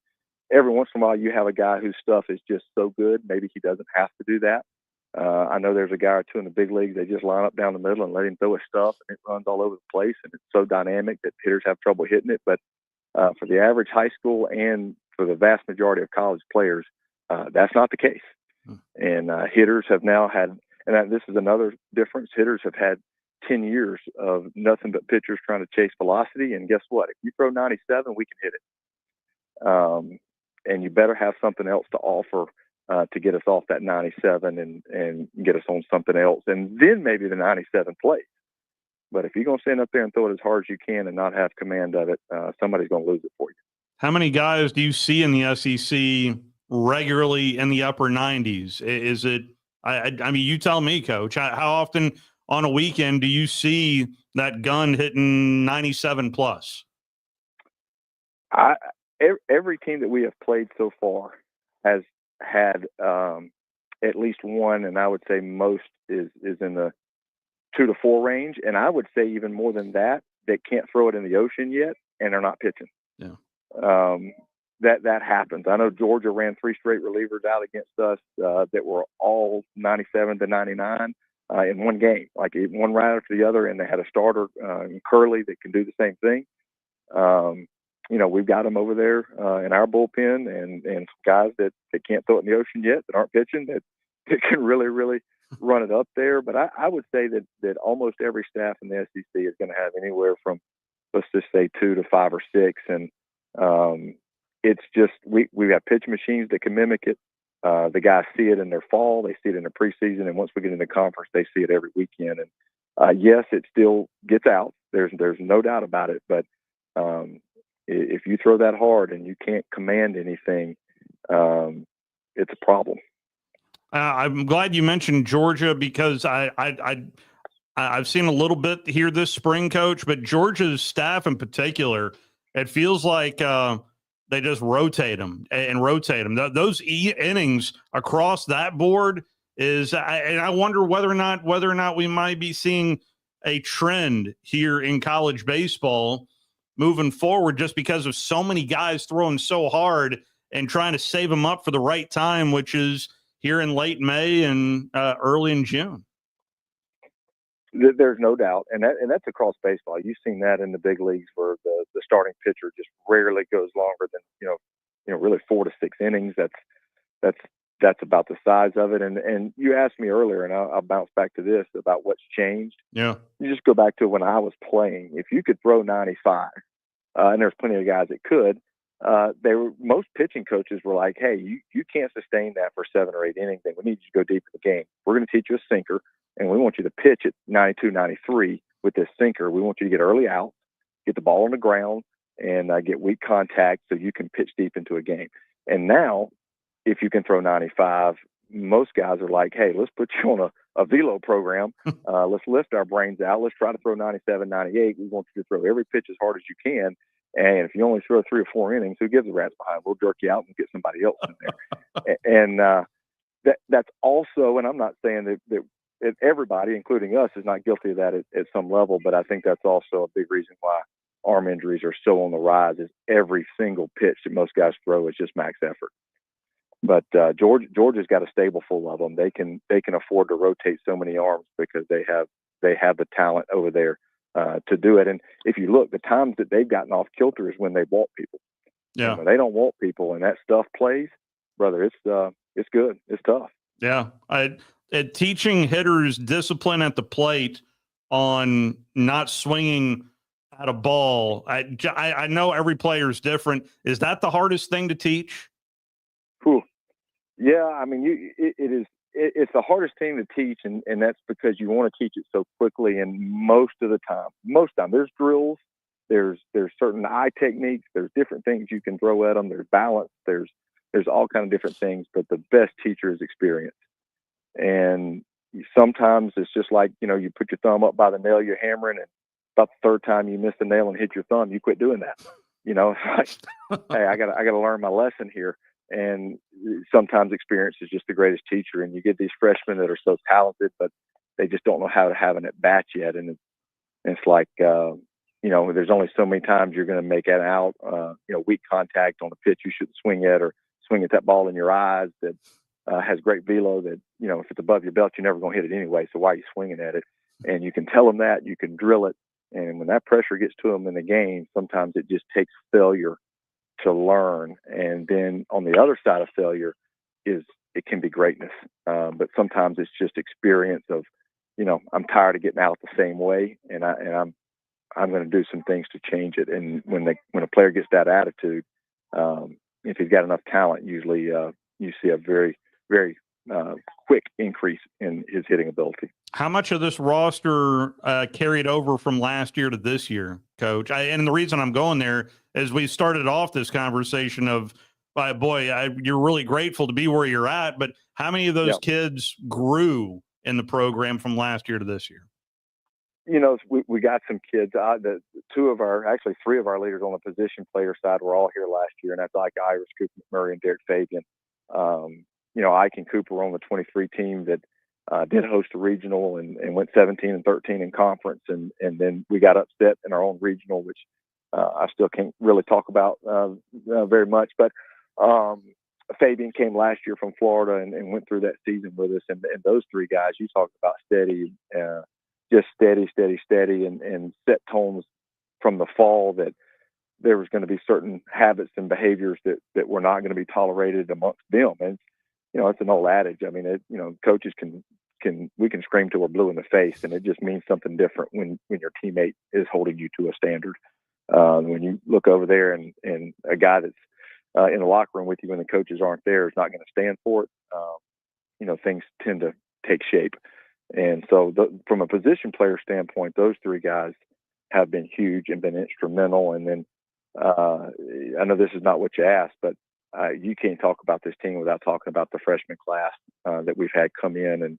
every once in a while, you have a guy whose stuff is just so good, maybe he doesn't have to do that. I know there's a guy or two in the big leagues, they just line up down the middle and let him throw his stuff, and it runs all over the place, and it's so dynamic that hitters have trouble hitting it. But for the average high school and for the vast majority of college players, that's not the case. And hitters have now had, and this is another difference, hitters have had 10 years of nothing but pitchers trying to chase velocity. And guess what? If you throw 97, we can hit it. And you better have something else to offer to get us off that 97 and get us on something else. And then maybe the 97 plays. But if you're going to stand up there and throw it as hard as you can and not have command of it, somebody's going to lose it for you. How many guys do you see in the SEC regularly in the upper 90s? Is it, I mean, you tell me, Coach, how often on a weekend do you see that gun hitting 97 plus? Every team that we have played so far has had at least one, and I would say most is in the 2 to 4 range, and I would say even more than that can't throw it in the ocean yet and are not pitching. Yeah. That happens. I know Georgia ran 3 straight relievers out against us that were all 97 to 99 in one game, like one right after the other, and they had a starter in Curley that can do the same thing. We've got them over there in our bullpen, and guys that can't throw it in the ocean yet, that aren't pitching, that can really, really run it up there. But I would say that almost every staff in the SEC is going to have anywhere from, let's just say, 2 to 5 or 6. And it's just we have pitch machines that can mimic it. The guys see it in their fall, they see it in the preseason, and once we get into conference, they see it every weekend. And yes, it still gets out. There's no doubt about it. But if you throw that hard and you can't command anything, it's a problem. I'm glad you mentioned Georgia because I've seen a little bit here this spring, Coach, but Georgia's staff in particular, it feels like they just rotate them and rotate them. Those innings across that board and I wonder whether or not we might be seeing a trend here in college baseball moving forward, just because of so many guys throwing so hard and trying to save them up for the right time, which is here in late May and early in June. There's no doubt, and that's across baseball. You've seen that in the big leagues where the starting pitcher just rarely goes longer than really 4 to 6 innings. That's about the size of it. And you asked me earlier, and I'll bounce back to this about what's changed. Yeah, you just go back to when I was playing. If you could throw 95, and there's plenty of guys that could. Most pitching coaches were like, hey, you can't sustain that for 7 or 8 innings, and we need you to go deep in the game. We're going to teach you a sinker, and we want you to pitch at 92, 93 with this sinker. We want you to get early out, get the ball on the ground, and get weak contact so you can pitch deep into a game. And now, if you can throw 95, most guys are like, hey, let's put you on a velo program. Let's lift our brains out. Let's try to throw 97, 98. We want you to throw every pitch as hard as you can. And if you only throw 3 or 4 innings, who gives a rat's behind? We'll jerk you out and get somebody else in there. And that's also, and I'm not saying that everybody, including us, is not guilty of that at some level, but I think that's also a big reason why arm injuries are so on the rise, is every single pitch that most guys throw is just max effort. But Georgia's got a stable full of them. They can afford to rotate so many arms because they have the talent over there to do it. And if you look, the times that they've gotten off kilter is when they walk people. Yeah, and when they don't walk people and that stuff plays, brother, it's good. It's tough. Yeah, teaching hitters discipline at the plate on not swinging at a ball. I know every player is different. Is that the hardest thing to teach? Whew. Yeah, I mean, it's the hardest thing to teach, and that's because you want to teach it so quickly. And most of the time, there's drills, there's certain eye techniques, there's different things you can throw at them, there's balance, there's all kind of different things. But the best teacher is experience. And sometimes it's just like, you put your thumb up by the nail you're hammering, and about the third time you miss the nail and hit your thumb, you quit doing that. It's like, hey, I gotta learn my lesson here. And sometimes experience is just the greatest teacher. And you get these freshmen that are so talented, but they just don't know how to have an at bat yet. And it's like, there's only so many times you're going to make it out, weak contact on a pitch you shouldn't swing at, or swing at that ball in your eyes that has great velo that, if it's above your belt, you're never going to hit it anyway. So why are you swinging at it? And you can tell them that, you can drill it. And when that pressure gets to them in the game, sometimes it just takes failure to learn. And then on the other side of failure it can be greatness. But sometimes it's just experience of, I'm tired of getting out the same way, and I'm going to do some things to change it. And when a player gets that attitude, if he's got enough talent, usually you see a very, very quick increase in his hitting ability. How much of this roster carried over from last year to this year, Coach? And the reason I'm going there is we started off this conversation of, you're really grateful to be where you're at, but how many of those kids grew in the program from last year to this year? We got some kids. Three of our leaders on the position player side were all here last year, and that's like Iris, Cooper McMurray, and Derek Fabian. Ike and Cooper were on the 23 team that did host a regional and went 17-13 in conference, and then we got upset in our own regional, which I still can't really talk about very much. But Fabian came last year from Florida and went through that season with us, and those three guys, you talked about steady, just steady, and set tones from the fall that there was going to be certain habits and behaviors that were not going to be tolerated amongst them. And it's an old adage. I mean, coaches we can scream till we're blue in the face, and it just means something different when your teammate is holding you to a standard. When you look over there and a guy that's in the locker room with you when the coaches aren't there is not going to stand for it, things tend to take shape. And so from a position player standpoint, those three guys have been huge and been instrumental. And then I know this is not what you asked, but you can't talk about this team without talking about the freshman class that we've had come in, and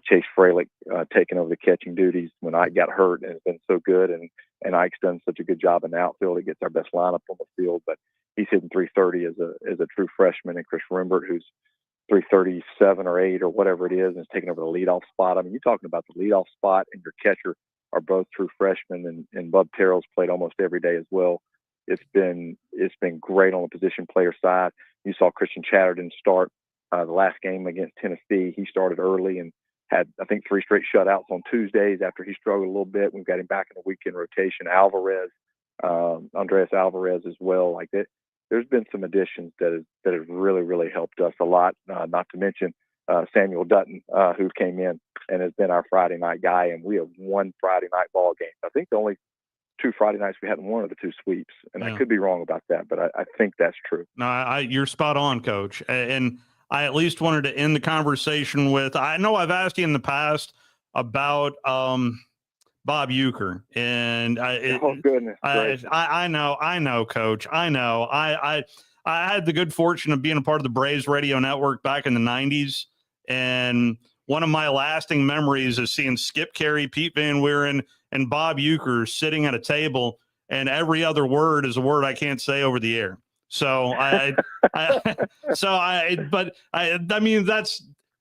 Chase Fralick taking over the catching duties when Ike got hurt, and has been so good. And Ike's done such a good job in the outfield. He gets our best lineup on the field, but he's hitting 330 as a true freshman. And Chris Rembert, who's 337 or 8 or whatever it is, and is taking over the leadoff spot. I mean, you're talking about the leadoff spot and your catcher are both true freshmen, and Bub Terrell's played almost every day as well. It's been great on the position player side. You saw Christian Chatterton start the last game against Tennessee. He started early and had, I think, 3 straight shutouts on Tuesdays after he struggled a little bit. We've got him back in the weekend rotation. Andreas Alvarez as well. Like that, there's been some additions that have really, really helped us a lot. Not to mention Samuel Dutton, who came in and has been our Friday night guy, and we have won Friday night ball games. I think the only 2 Friday nights we hadn't won are the 2 sweeps, and I could be wrong about that, but I think that's true. No, you're spot on, Coach. And I at least wanted to end the conversation with, I know I've asked you in the past about Bob Uecker, and I know, Coach. I know. I had the good fortune of being a part of the Braves radio network back in the 90s, and one of my lasting memories is seeing Skip Carey, Pete Van Wieren, and Bob Uecker sitting at a table, and every other word is a word I can't say over the air. So that's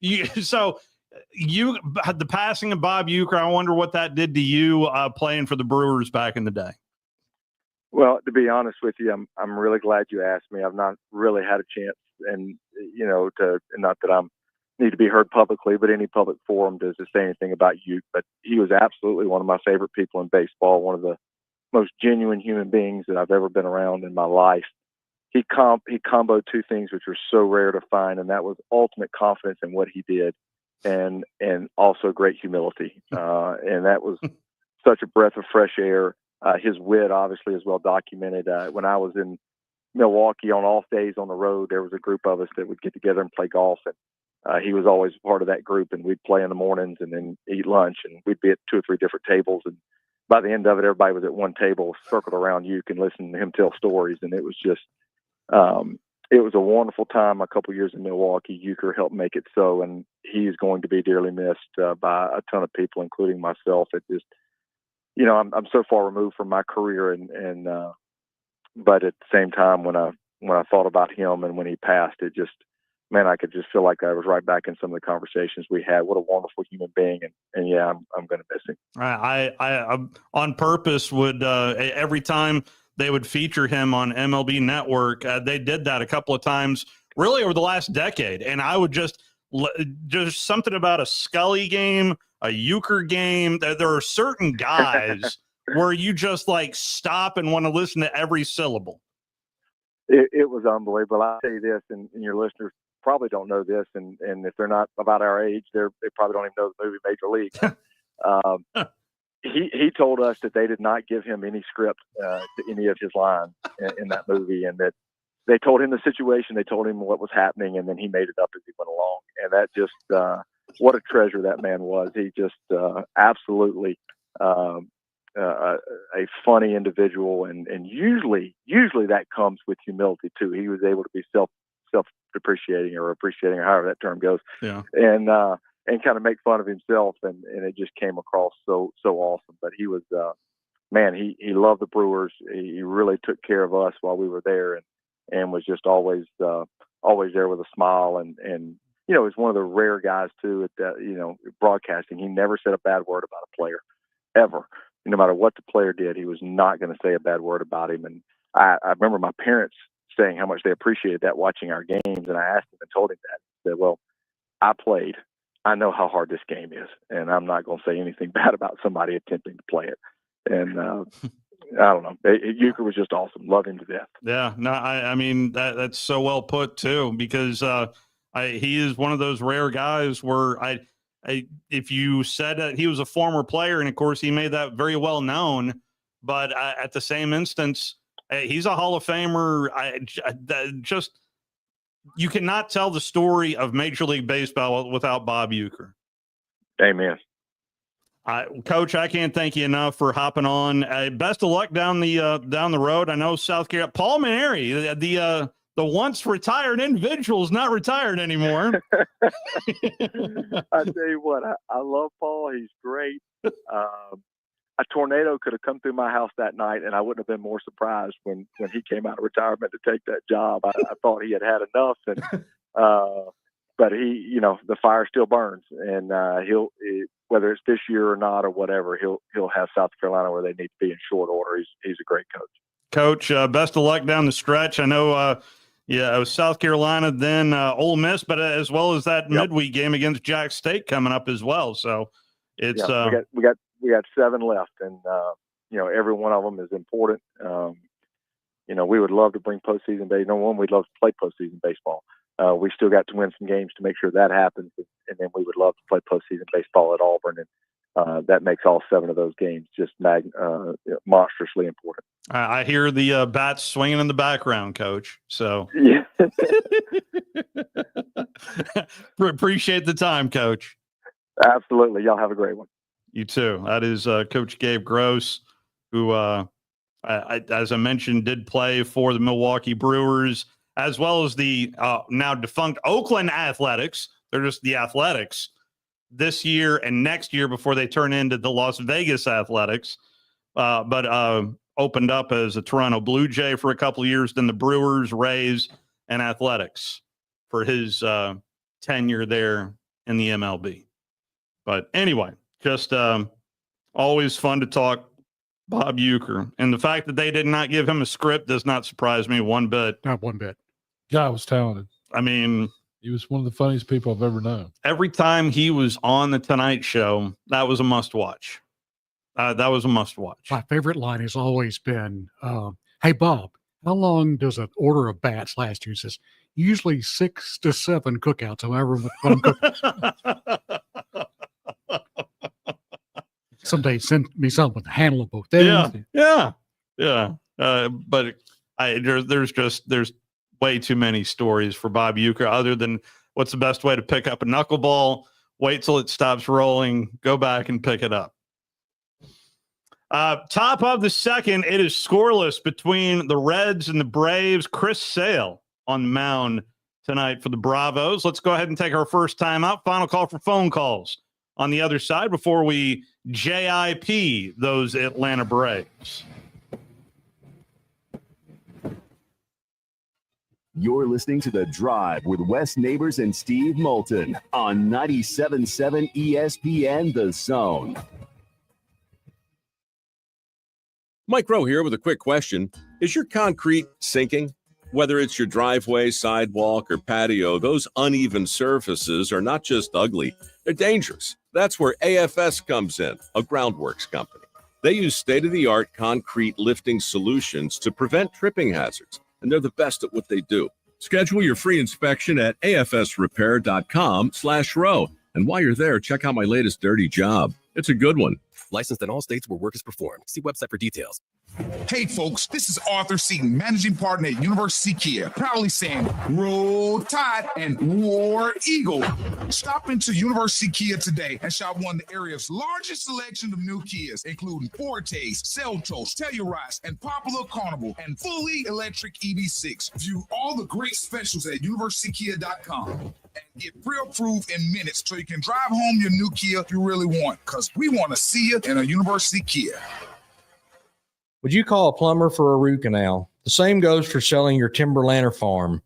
you. So the passing of Bob Uecker, I wonder what that did to you playing for the Brewers back in the day. Well, to be honest with you, I'm really glad you asked me. I've not really had a chance, and not that I'm need to be heard publicly, but any public forum does to say anything about Uecker. But he was absolutely one of my favorite people in baseball, one of the most genuine human beings that I've ever been around in my life. He comboed 2 things which were so rare to find, and that was ultimate confidence in what he did, and also great humility. And that was such a breath of fresh air. His wit, obviously, is well documented. When I was in Milwaukee on off days on the road, there was a group of us that would get together and play golf, and he was always part of that group, and we'd play in the mornings and then eat lunch, and we'd be at 2 or 3 different tables, and by the end of it, everybody was at one table circled around Uecker and listening to him tell stories, and it was just it was a wonderful time a couple years in Milwaukee. Euchre helped make it so, and he is going to be dearly missed by a ton of people, including myself. It just, I'm so far removed from my career, but at the same time, when I thought about him and when he passed, it just, man, I could just feel like I was right back in some of the conversations we had. What a wonderful human being, and yeah, I'm going to miss him. I on purpose would every time they would feature him on MLB Network, they did that a couple of times, really over the last decade, and I would just something about a Scully game, a Euchre game. There are certain guys where you just like stop and want to listen to every syllable. It was unbelievable. I'll tell you this, and your listeners probably don't know this, and if they're not about our age, they probably don't even know the movie Major League. He told us that they did not give him any script to any of his lines in that movie, and that they told him the situation, they told him what was happening, and then he made it up as he went along. And that just, what a treasure that man was. He just absolutely a funny individual, and usually that comes with humility too. He was able to be self-depreciating or appreciating, or however that term goes. Yeah. And kind of make fun of himself, and it just came across so awesome. But he was, man, he loved the Brewers. He really took care of us while we were there, and was just always there with a smile, and he's one of the rare guys too at that, broadcasting. He never said a bad word about a player, ever. No matter what the player did, he was not going to say a bad word about him. And I remember my parents saying how much they appreciated that watching our games, and I asked him and told him that. I said, well, I played. I know how hard this game is, and I'm not going to say anything bad about somebody attempting to play it. And I don't know. Euchre was just awesome. Love him to death. Yeah, no, I mean that's so well put too, because he is one of those rare guys where if you said that he was a former player, and of course he made that very well known, but at the same instance, he's a Hall of Famer. Just you cannot tell the story of Major League Baseball without Bob Euchre. Amen. Coach, I can't thank you enough for hopping on. Best of luck down the road. I know South Carolina, Paul Maneri, the once retired individual is not retired anymore. I tell you what, I love Paul. He's great. A tornado could have come through my house that night, and I wouldn't have been more surprised when he came out of retirement to take that job. I thought he had enough, and but he, the fire still burns, and he'll, whether it's this year or not or whatever, he'll have South Carolina where they need to be in short order. He's a great coach. Coach, best of luck down the stretch. I know, it was South Carolina, then Ole Miss, but as well as that midweek game against Jack State coming up as well. So it's we got 7 left, and every one of them is important. We would love to bring postseason baseball. Number one, we'd love to play postseason baseball. We still got to win some games to make sure that happens, and then we would love to play postseason baseball at Auburn, and that makes all 7 of those games just monstrously important. I hear the bats swinging in the background, Coach. So yeah. Appreciate the time, Coach. Absolutely. Y'all have a great one. You too. That is Coach Gabe Gross, who, as I mentioned, did play for the Milwaukee Brewers, as well as the now defunct Oakland Athletics. They're just the Athletics this year and next year before they turn into the Las Vegas Athletics. But opened up as a Toronto Blue Jay for a couple of years, then the Brewers, Rays, and Athletics for his tenure there in the MLB. But anyway, just always fun to talk Bob Euchre. And the fact that they did not give him a script does not surprise me one bit. Not one bit. Guy was talented. I mean, he was one of the funniest people I've ever known. Every time he was on the Tonight Show, that was a must-watch. That was a must-watch. My favorite line has always been, hey, Bob, how long does an order of bats last? He says, usually 6 to 7 cookouts, however what I'm cooking. Someday send me something with the handle of both ends. Yeah. But there's way too many stories for Bob Euchre, other than what's the best way to pick up a knuckleball? Wait till it stops rolling, go back and pick it up. Top of the second, it is scoreless between the Reds and the Braves. Chris Sale on the mound tonight for the Bravos. Let's go ahead and take our first time out. Final call for phone calls on the other side before we JIP those Atlanta Braves. You're listening to The Drive with Wes Neighbors and Steve Moulton on 97.7 ESPN The Zone. Mike Rowe here with a quick question. Is your concrete sinking? Whether it's your driveway, sidewalk, or patio, those uneven surfaces are not just ugly, they're dangerous. That's where AFS comes in, a groundworks company. They use state-of-the-art concrete lifting solutions to prevent tripping hazards, and they're the best at what they do. Schedule your free inspection at afsrepair.com/row. And while you're there, check out my latest dirty job. It's a good one. Licensed in all states where work is performed. See website for details. Hey folks, this is Arthur Seaton, managing partner at University Kia, proudly saying Roll Tide and War Eagle. Stop into University Kia today and shop one of the area's largest selection of new Kias, including Fortes, Seltos, Telluride, and Popular Carnival, and fully electric EV6. View all the great specials at universitykia.com and get pre-approved in minutes so you can drive home your new Kia you really want, because we want to see you in a University Kia. Would you call a plumber for a root canal? The same goes for selling your timberland or farm.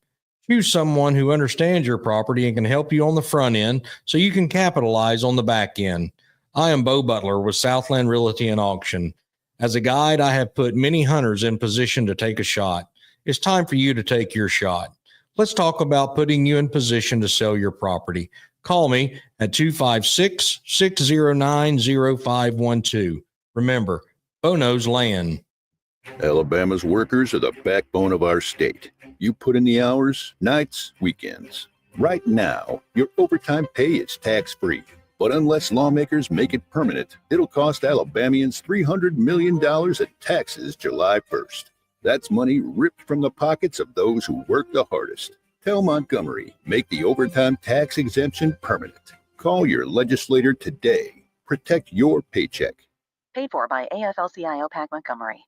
Choose someone who understands your property and can help you on the front end so you can capitalize on the back end. I am Bo Butler with Southland Realty and Auction. As a guide, I have put many hunters in position to take a shot. It's time for you to take your shot. Let's talk about putting you in position to sell your property. Call me at 256-609-0512. Remember, Bo knows land. Alabama's workers are the backbone of our state. You put in the hours, nights, weekends. Right now, your overtime pay is tax-free. But unless lawmakers make it permanent, it'll cost Alabamians $300 million in taxes July 1st. That's money ripped from the pockets of those who work the hardest. Tell Montgomery, make the overtime tax exemption permanent. Call your legislator today. Protect your paycheck. Paid for by AFL-CIO PAC Montgomery.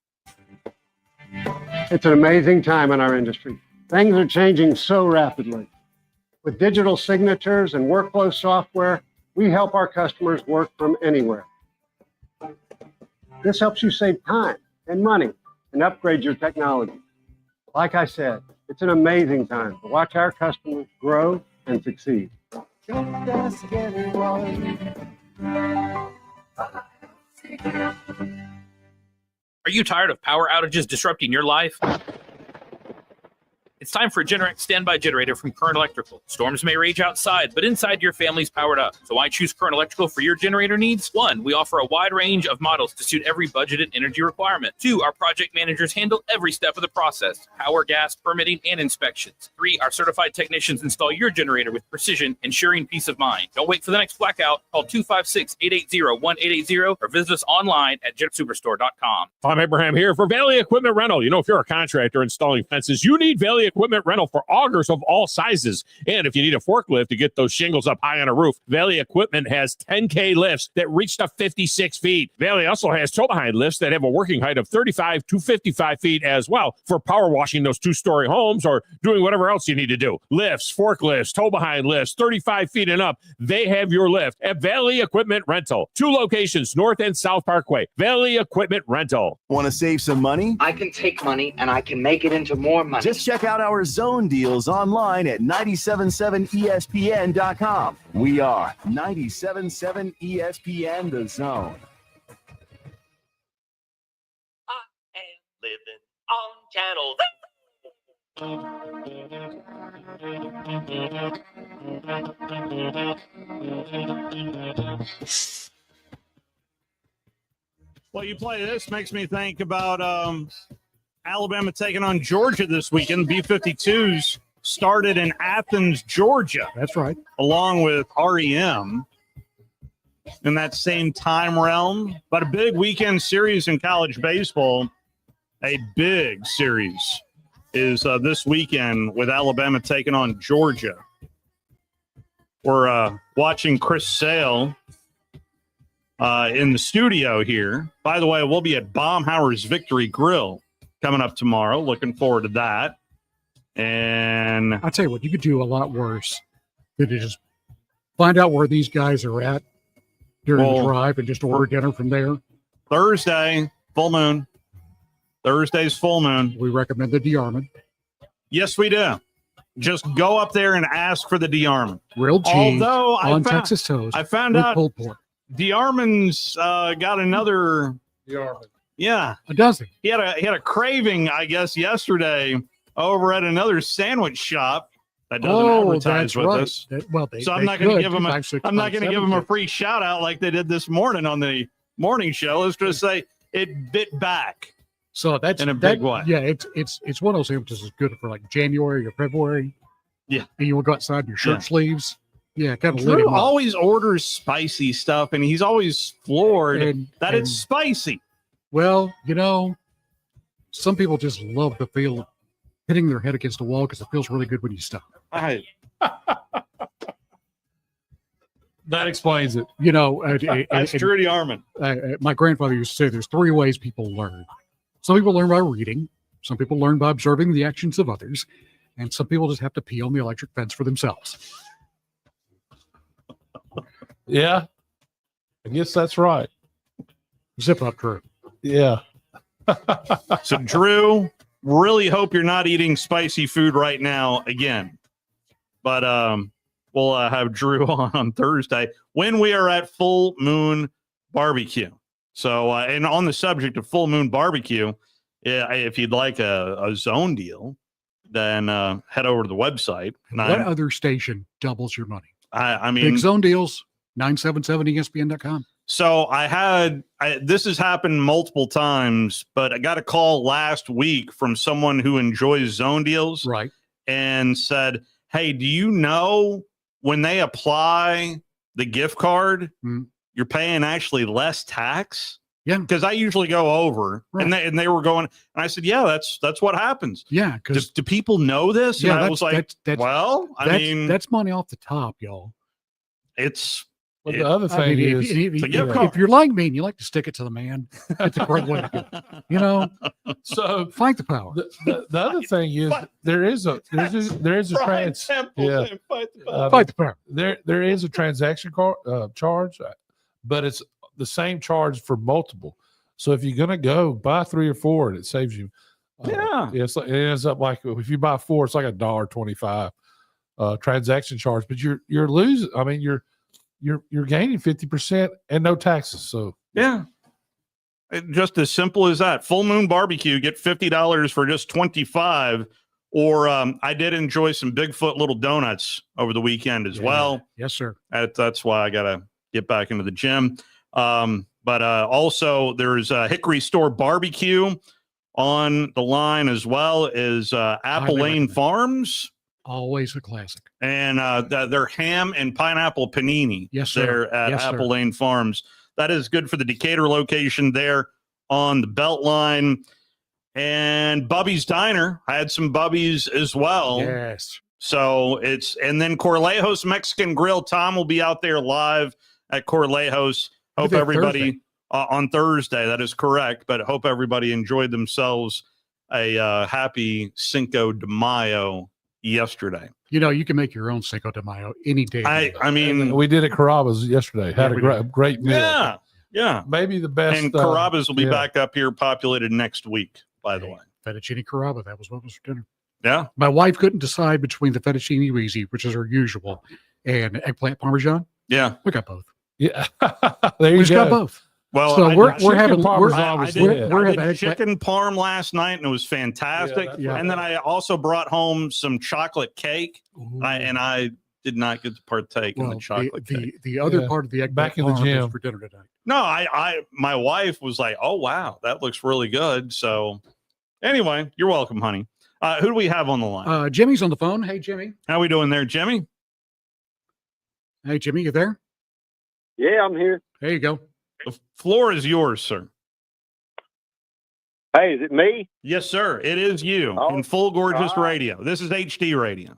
It's an amazing time in our industry. Things are changing so rapidly. With digital signatures and workflow software, we help our customers work from anywhere. This helps you save time and money and upgrade your technology. Like I said, it's an amazing time to watch our customers grow and succeed. Don't ask anyone. Are you tired of power outages disrupting your life? It's time for a Generac standby generator from Current Electrical. Storms may rage outside, but inside your family's powered up. So why choose Current Electrical for your generator needs? 1, we offer a wide range of models to suit every budget and energy requirement. 2, our project managers handle every step of the process: power, gas, permitting, and inspections. 3, our certified technicians install your generator with precision, ensuring peace of mind. Don't wait for the next blackout. Call 256-880-1880 or visit us online at jetsuperstore.com. Tom Abraham here for Valley Equipment Rental. You know, if you're a contractor installing fences, you need Valley Equipment Rental for augers of all sizes. And if you need a forklift to get those shingles up high on a roof, Valley Equipment has 10K lifts that reach to 56 feet. Valley also has tow-behind lifts that have a working height of 35 to 55 feet as well for power washing those two-story homes or doing whatever else you need to do. Lifts, forklifts, tow-behind lifts, 35 feet and up. They have your lift at Valley Equipment Rental. 2 locations, North and South Parkway. Valley Equipment Rental. Want to save some money? I can take money and I can make it into more money. Just check out our zone deals online at 977ESPN.com. We are 97.7 ESPN The Zone. Living on channel. Well, you play this, makes me think about Alabama taking on Georgia this weekend. B-52s started in Athens, Georgia. That's right. Along with REM in that same time realm. But a big weekend series in college baseball, a big series, is this weekend with Alabama taking on Georgia. We're watching Chris Sale in the studio here. By the way, we'll be at Baumhauer's Victory Grill coming up tomorrow. Looking forward to that. And I'll tell you what, you could do a lot worse than to just find out where these guys are at during the drive and just order dinner from there. Thursday, full moon. Thursday's full moon. We recommend the D'Armond. Yes, we do. Just go up there and ask for the D'Armond. Grilled cheese Although on Texas toast. I found with out pulled pork. D'Armond's got another. D'Armond. Yeah, a dozen. He had a craving, I guess, yesterday over at another sandwich shop that doesn't advertise with us. So I'm not going to give him a free shout out like they did this morning on the morning show. Let's just say it bit back. So that's in a big way. Yeah, it's one of those sandwiches that's good for like January or February. Yeah, and you will go outside in your shirt sleeves. Yeah, kind of. Drew always orders spicy stuff, and he's always floored that it's spicy. Well, some people just love the feel of hitting their head against the wall because it feels really good when you stop. That explains it. That's Drew D'Armond. My grandfather used to say there's 3 ways people learn. Some people learn by reading. Some people learn by observing the actions of others. And some people just have to pee on the electric fence for themselves. Yeah. I guess that's right. Zip up, Drew. Yeah. So, Drew, really hope you're not eating spicy food right now again. But we'll have Drew on Thursday when we are at Full Moon Barbecue. So, and on the subject of Full Moon Barbecue, if you'd like a zone deal, then head over to the website. What other station doubles your money? I mean, Big Zone Deals, 977ESPN.com. So this has happened multiple times, but I got a call last week from someone who enjoys zone deals. Right. And said, hey, do you know when they apply the gift card, you're paying actually less tax? Yeah. Because I usually go over and they were going, and I said, yeah, that's what happens. Yeah. Because do people know this? Yeah, and I was like, that's money off the top, y'all. But the other thing is, if you're like me and you like to stick it to the man, it's a great way to go. So fight the power. The other thing is there is a Fight the power. There is a transaction charge, but it's the same charge for multiple. So if you're gonna go buy 3 or 4, and it saves you. It ends up like if you buy 4, it's like $1.25 transaction charge, but you're losing. I mean, you're gaining 50% and no taxes. So yeah, just as simple as that. Full Moon Barbecue, get $50 for just $25. Or I did enjoy some Bigfoot little donuts over the weekend as well. Yes, sir. That's why I gotta get back into the gym. But also there's Hickory Store Barbecue on the line, as well as Apple Lane Farms. Always a classic. And their ham and pineapple panini. Yes, sir. There at Yes, sir. Apple Lane Farms. That is good for the Decatur location there on the Beltline. And Bubby's Diner. I had some Bubby's as well. Yes. So and then Corlejos Mexican Grill. Tom will be out there live at Corlejos. Hope everybody on Thursday. That is correct. But hope everybody enjoyed themselves a happy Cinco de Mayo yesterday. You can make your own Cinco de Mayo any day. I mean, we did at Carrabba's yesterday. Had a great meal. Yeah. Maybe the best. And Carrabba's will be back up here, populated next week, by the way. Fettuccine Carrabba. That was what was for dinner. Yeah. My wife couldn't decide between the fettuccine Risi, which is her usual, and eggplant Parmesan. Yeah. We got both. Yeah. There you We just go. got both. Well, so we're having I did having chicken parm last night, and it was fantastic. Yeah. And then I also brought home some chocolate cake, and I did not get to partake in the chocolate cake. The other part of the eggplant Back in the parm gym is for dinner tonight. No, my wife was like, "Oh wow, that looks really good." So, anyway, you're welcome, honey. Who do we have on the line? Jimmy's on the phone. Hey, Jimmy. How we doing there, Jimmy? Hey, Jimmy, you there? Yeah, I'm here. There you go. The floor is yours, sir. Hey, is it me? Yes, sir. It is you in full gorgeous radio. This is HD radio.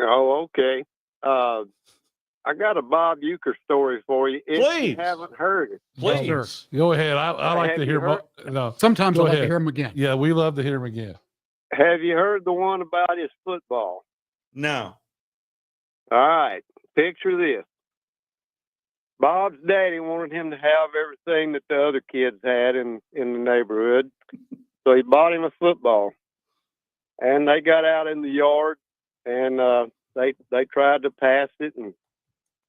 Oh, okay. I got a Bob Euchre story for you. If Please. you haven't heard it. Please. Sure. Go ahead. I like Have to you hear heard? No. Sometimes Go I like to ahead. hear him again. Yeah, we love to hear him again. Have you heard the one about his football? No. All right. Picture this. Bob's daddy wanted him to have everything that the other kids had in the neighborhood. So he bought him a football. And they got out in the yard and they tried to pass it and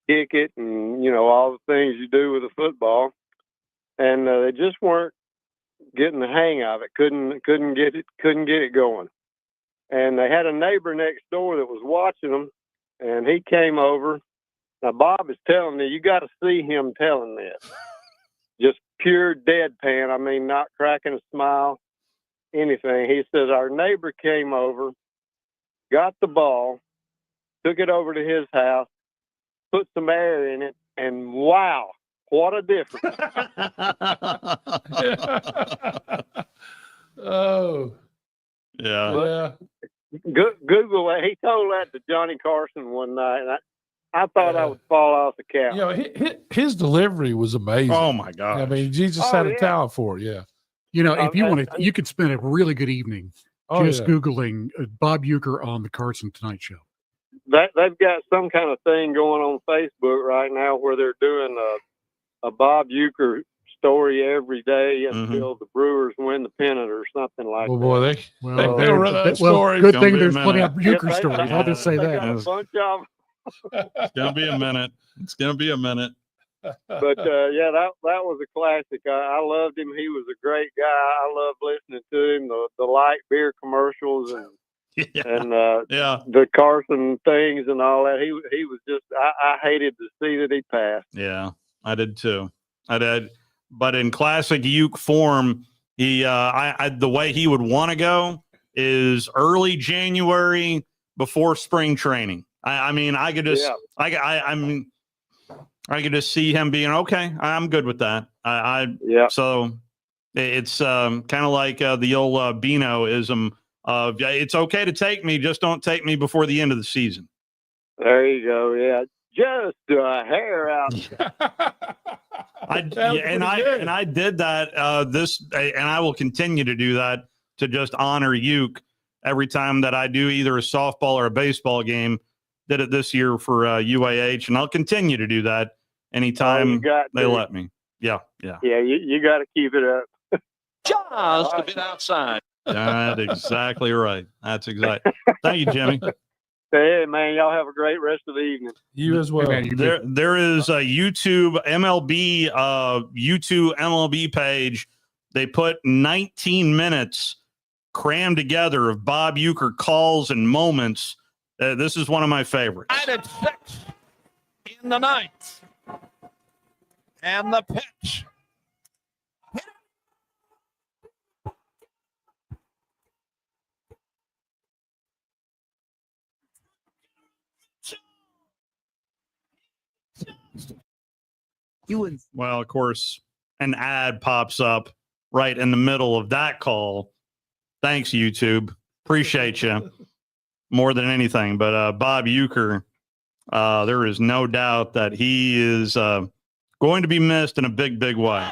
kick it and, all the things you do with a football. And they just weren't getting the hang of it. Couldn't get it going. And they had a neighbor next door that was watching them, and he came over. Now, Bob is telling me, you got to see him telling this. Just pure deadpan. I mean, not cracking a smile, anything. He says, our neighbor came over, got the ball, took it over to his house, put some air in it, and wow, what a difference. Oh. Yeah. Google that. He told that to Johnny Carson one night, and I thought I would fall off the couch. His delivery was amazing. Oh my God! I mean, he just had a talent for it. Yeah. If you want to, you could spend a really good evening just Googling Bob Uecker on the Carson Tonight Show. They've got some kind of thing going on Facebook right now where they're doing a Bob Uecker story every day until the Brewers win the pennant or something like that. Boy, they'll run that story. Good thing there's plenty of Uecker stories. I'll just say that. A bunch of It's gonna be a minute. It's gonna be a minute. But that was a classic. I loved him. He was a great guy. I loved listening to him. The light beer commercials and the Carson things and all that. He was just. I hated to see that he passed. Yeah, I did too. I did. But in classic Uke form, he the way he would want to go is early January before spring training. I mean, I could just I could just see him being okay. I'm good with that. So it's kind of like the old Bino-ism of it's okay to take me, just don't take me before the end of the season. There you go. Yeah, just a hair out. I did that and I will continue to do that to just honor Uke every time that I do either a softball or a baseball game. Did it this year for UAH, and I'll continue to do that anytime they let me. Yeah. Yeah, you got to keep it up. Just a bit outside. That's exactly right. That's exactly. Thank you, Jimmy. Hey, man, y'all have a great rest of the evening. You as well. There is a YouTube MLB page. They put 19 minutes crammed together of Bob Uecker calls and moments. This is one of my favorites. And it's 6 in the ninth. And the pitch. Well, of course, an ad pops up right in the middle of that call. Thanks, YouTube. Appreciate you more than anything. But Bob Uecker, there is no doubt that he is going to be missed in a big, big way.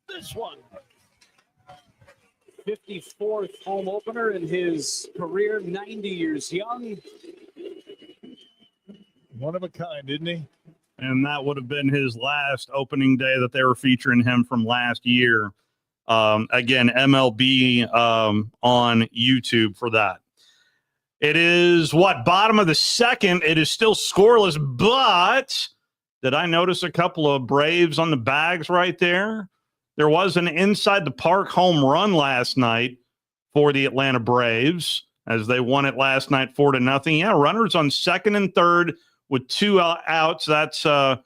This one. 54th home opener in his career, 90 years young. One of a kind, isn't he? And that would have been his last opening day that they were featuring him from last year. Again, MLB on YouTube for that. It is bottom of the second. It is still scoreless, but did I notice a couple of Braves on the bags right there? There was an inside the park home run last night for the Atlanta Braves as they won it last night 4-0. Yeah, runners on second and third with 2 outs. That's Sean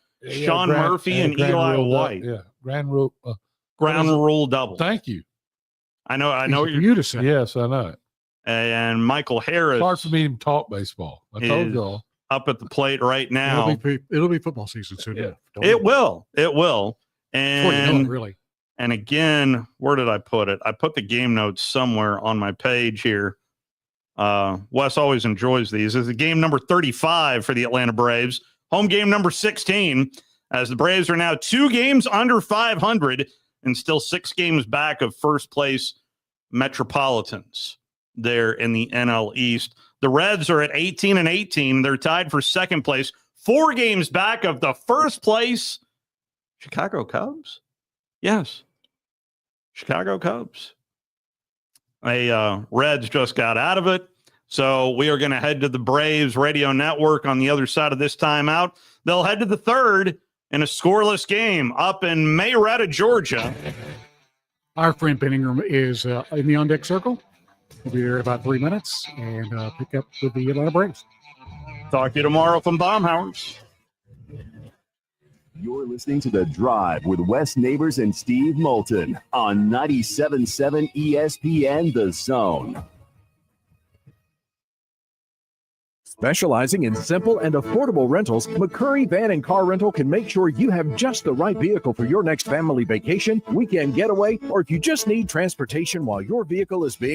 Murphy and Eli White. Ground rule double. Thank you. I know you to say. Yes, I know it. And Michael Harris. It's hard for me to talk baseball. I told y'all. Up at the plate right now. It'll be football season soon. Yeah. It will. And really. And again, where did I put it? I put the game notes somewhere on my page here. Wes always enjoys these. This is game number 35 for the Atlanta Braves. Home game number 16, as the Braves are now 2 games under 500 and still 6 games back of first place Metropolitans there in the NL East. The Reds are at 18-18. They're tied for second place, 4 games back of the first place Chicago Cubs. Yes, Chicago Cubs. Reds just got out of it. So we are going to head to the Braves radio network on the other side of this timeout. They'll head to the third in a scoreless game up in Marietta, Georgia. Our friend Penningham is in the on-deck circle. We'll be there in about 3 minutes and pick up with the Atlanta Braves. Talk to you tomorrow from Baumhauer's. You're listening to The Drive with Wes Neighbors and Steve Moulton on 97.7 ESPN The Zone. Specializing in simple and affordable rentals, McCurry Van and Car Rental can make sure you have just the right vehicle for your next family vacation, weekend getaway, or if you just need transportation while your vehicle is being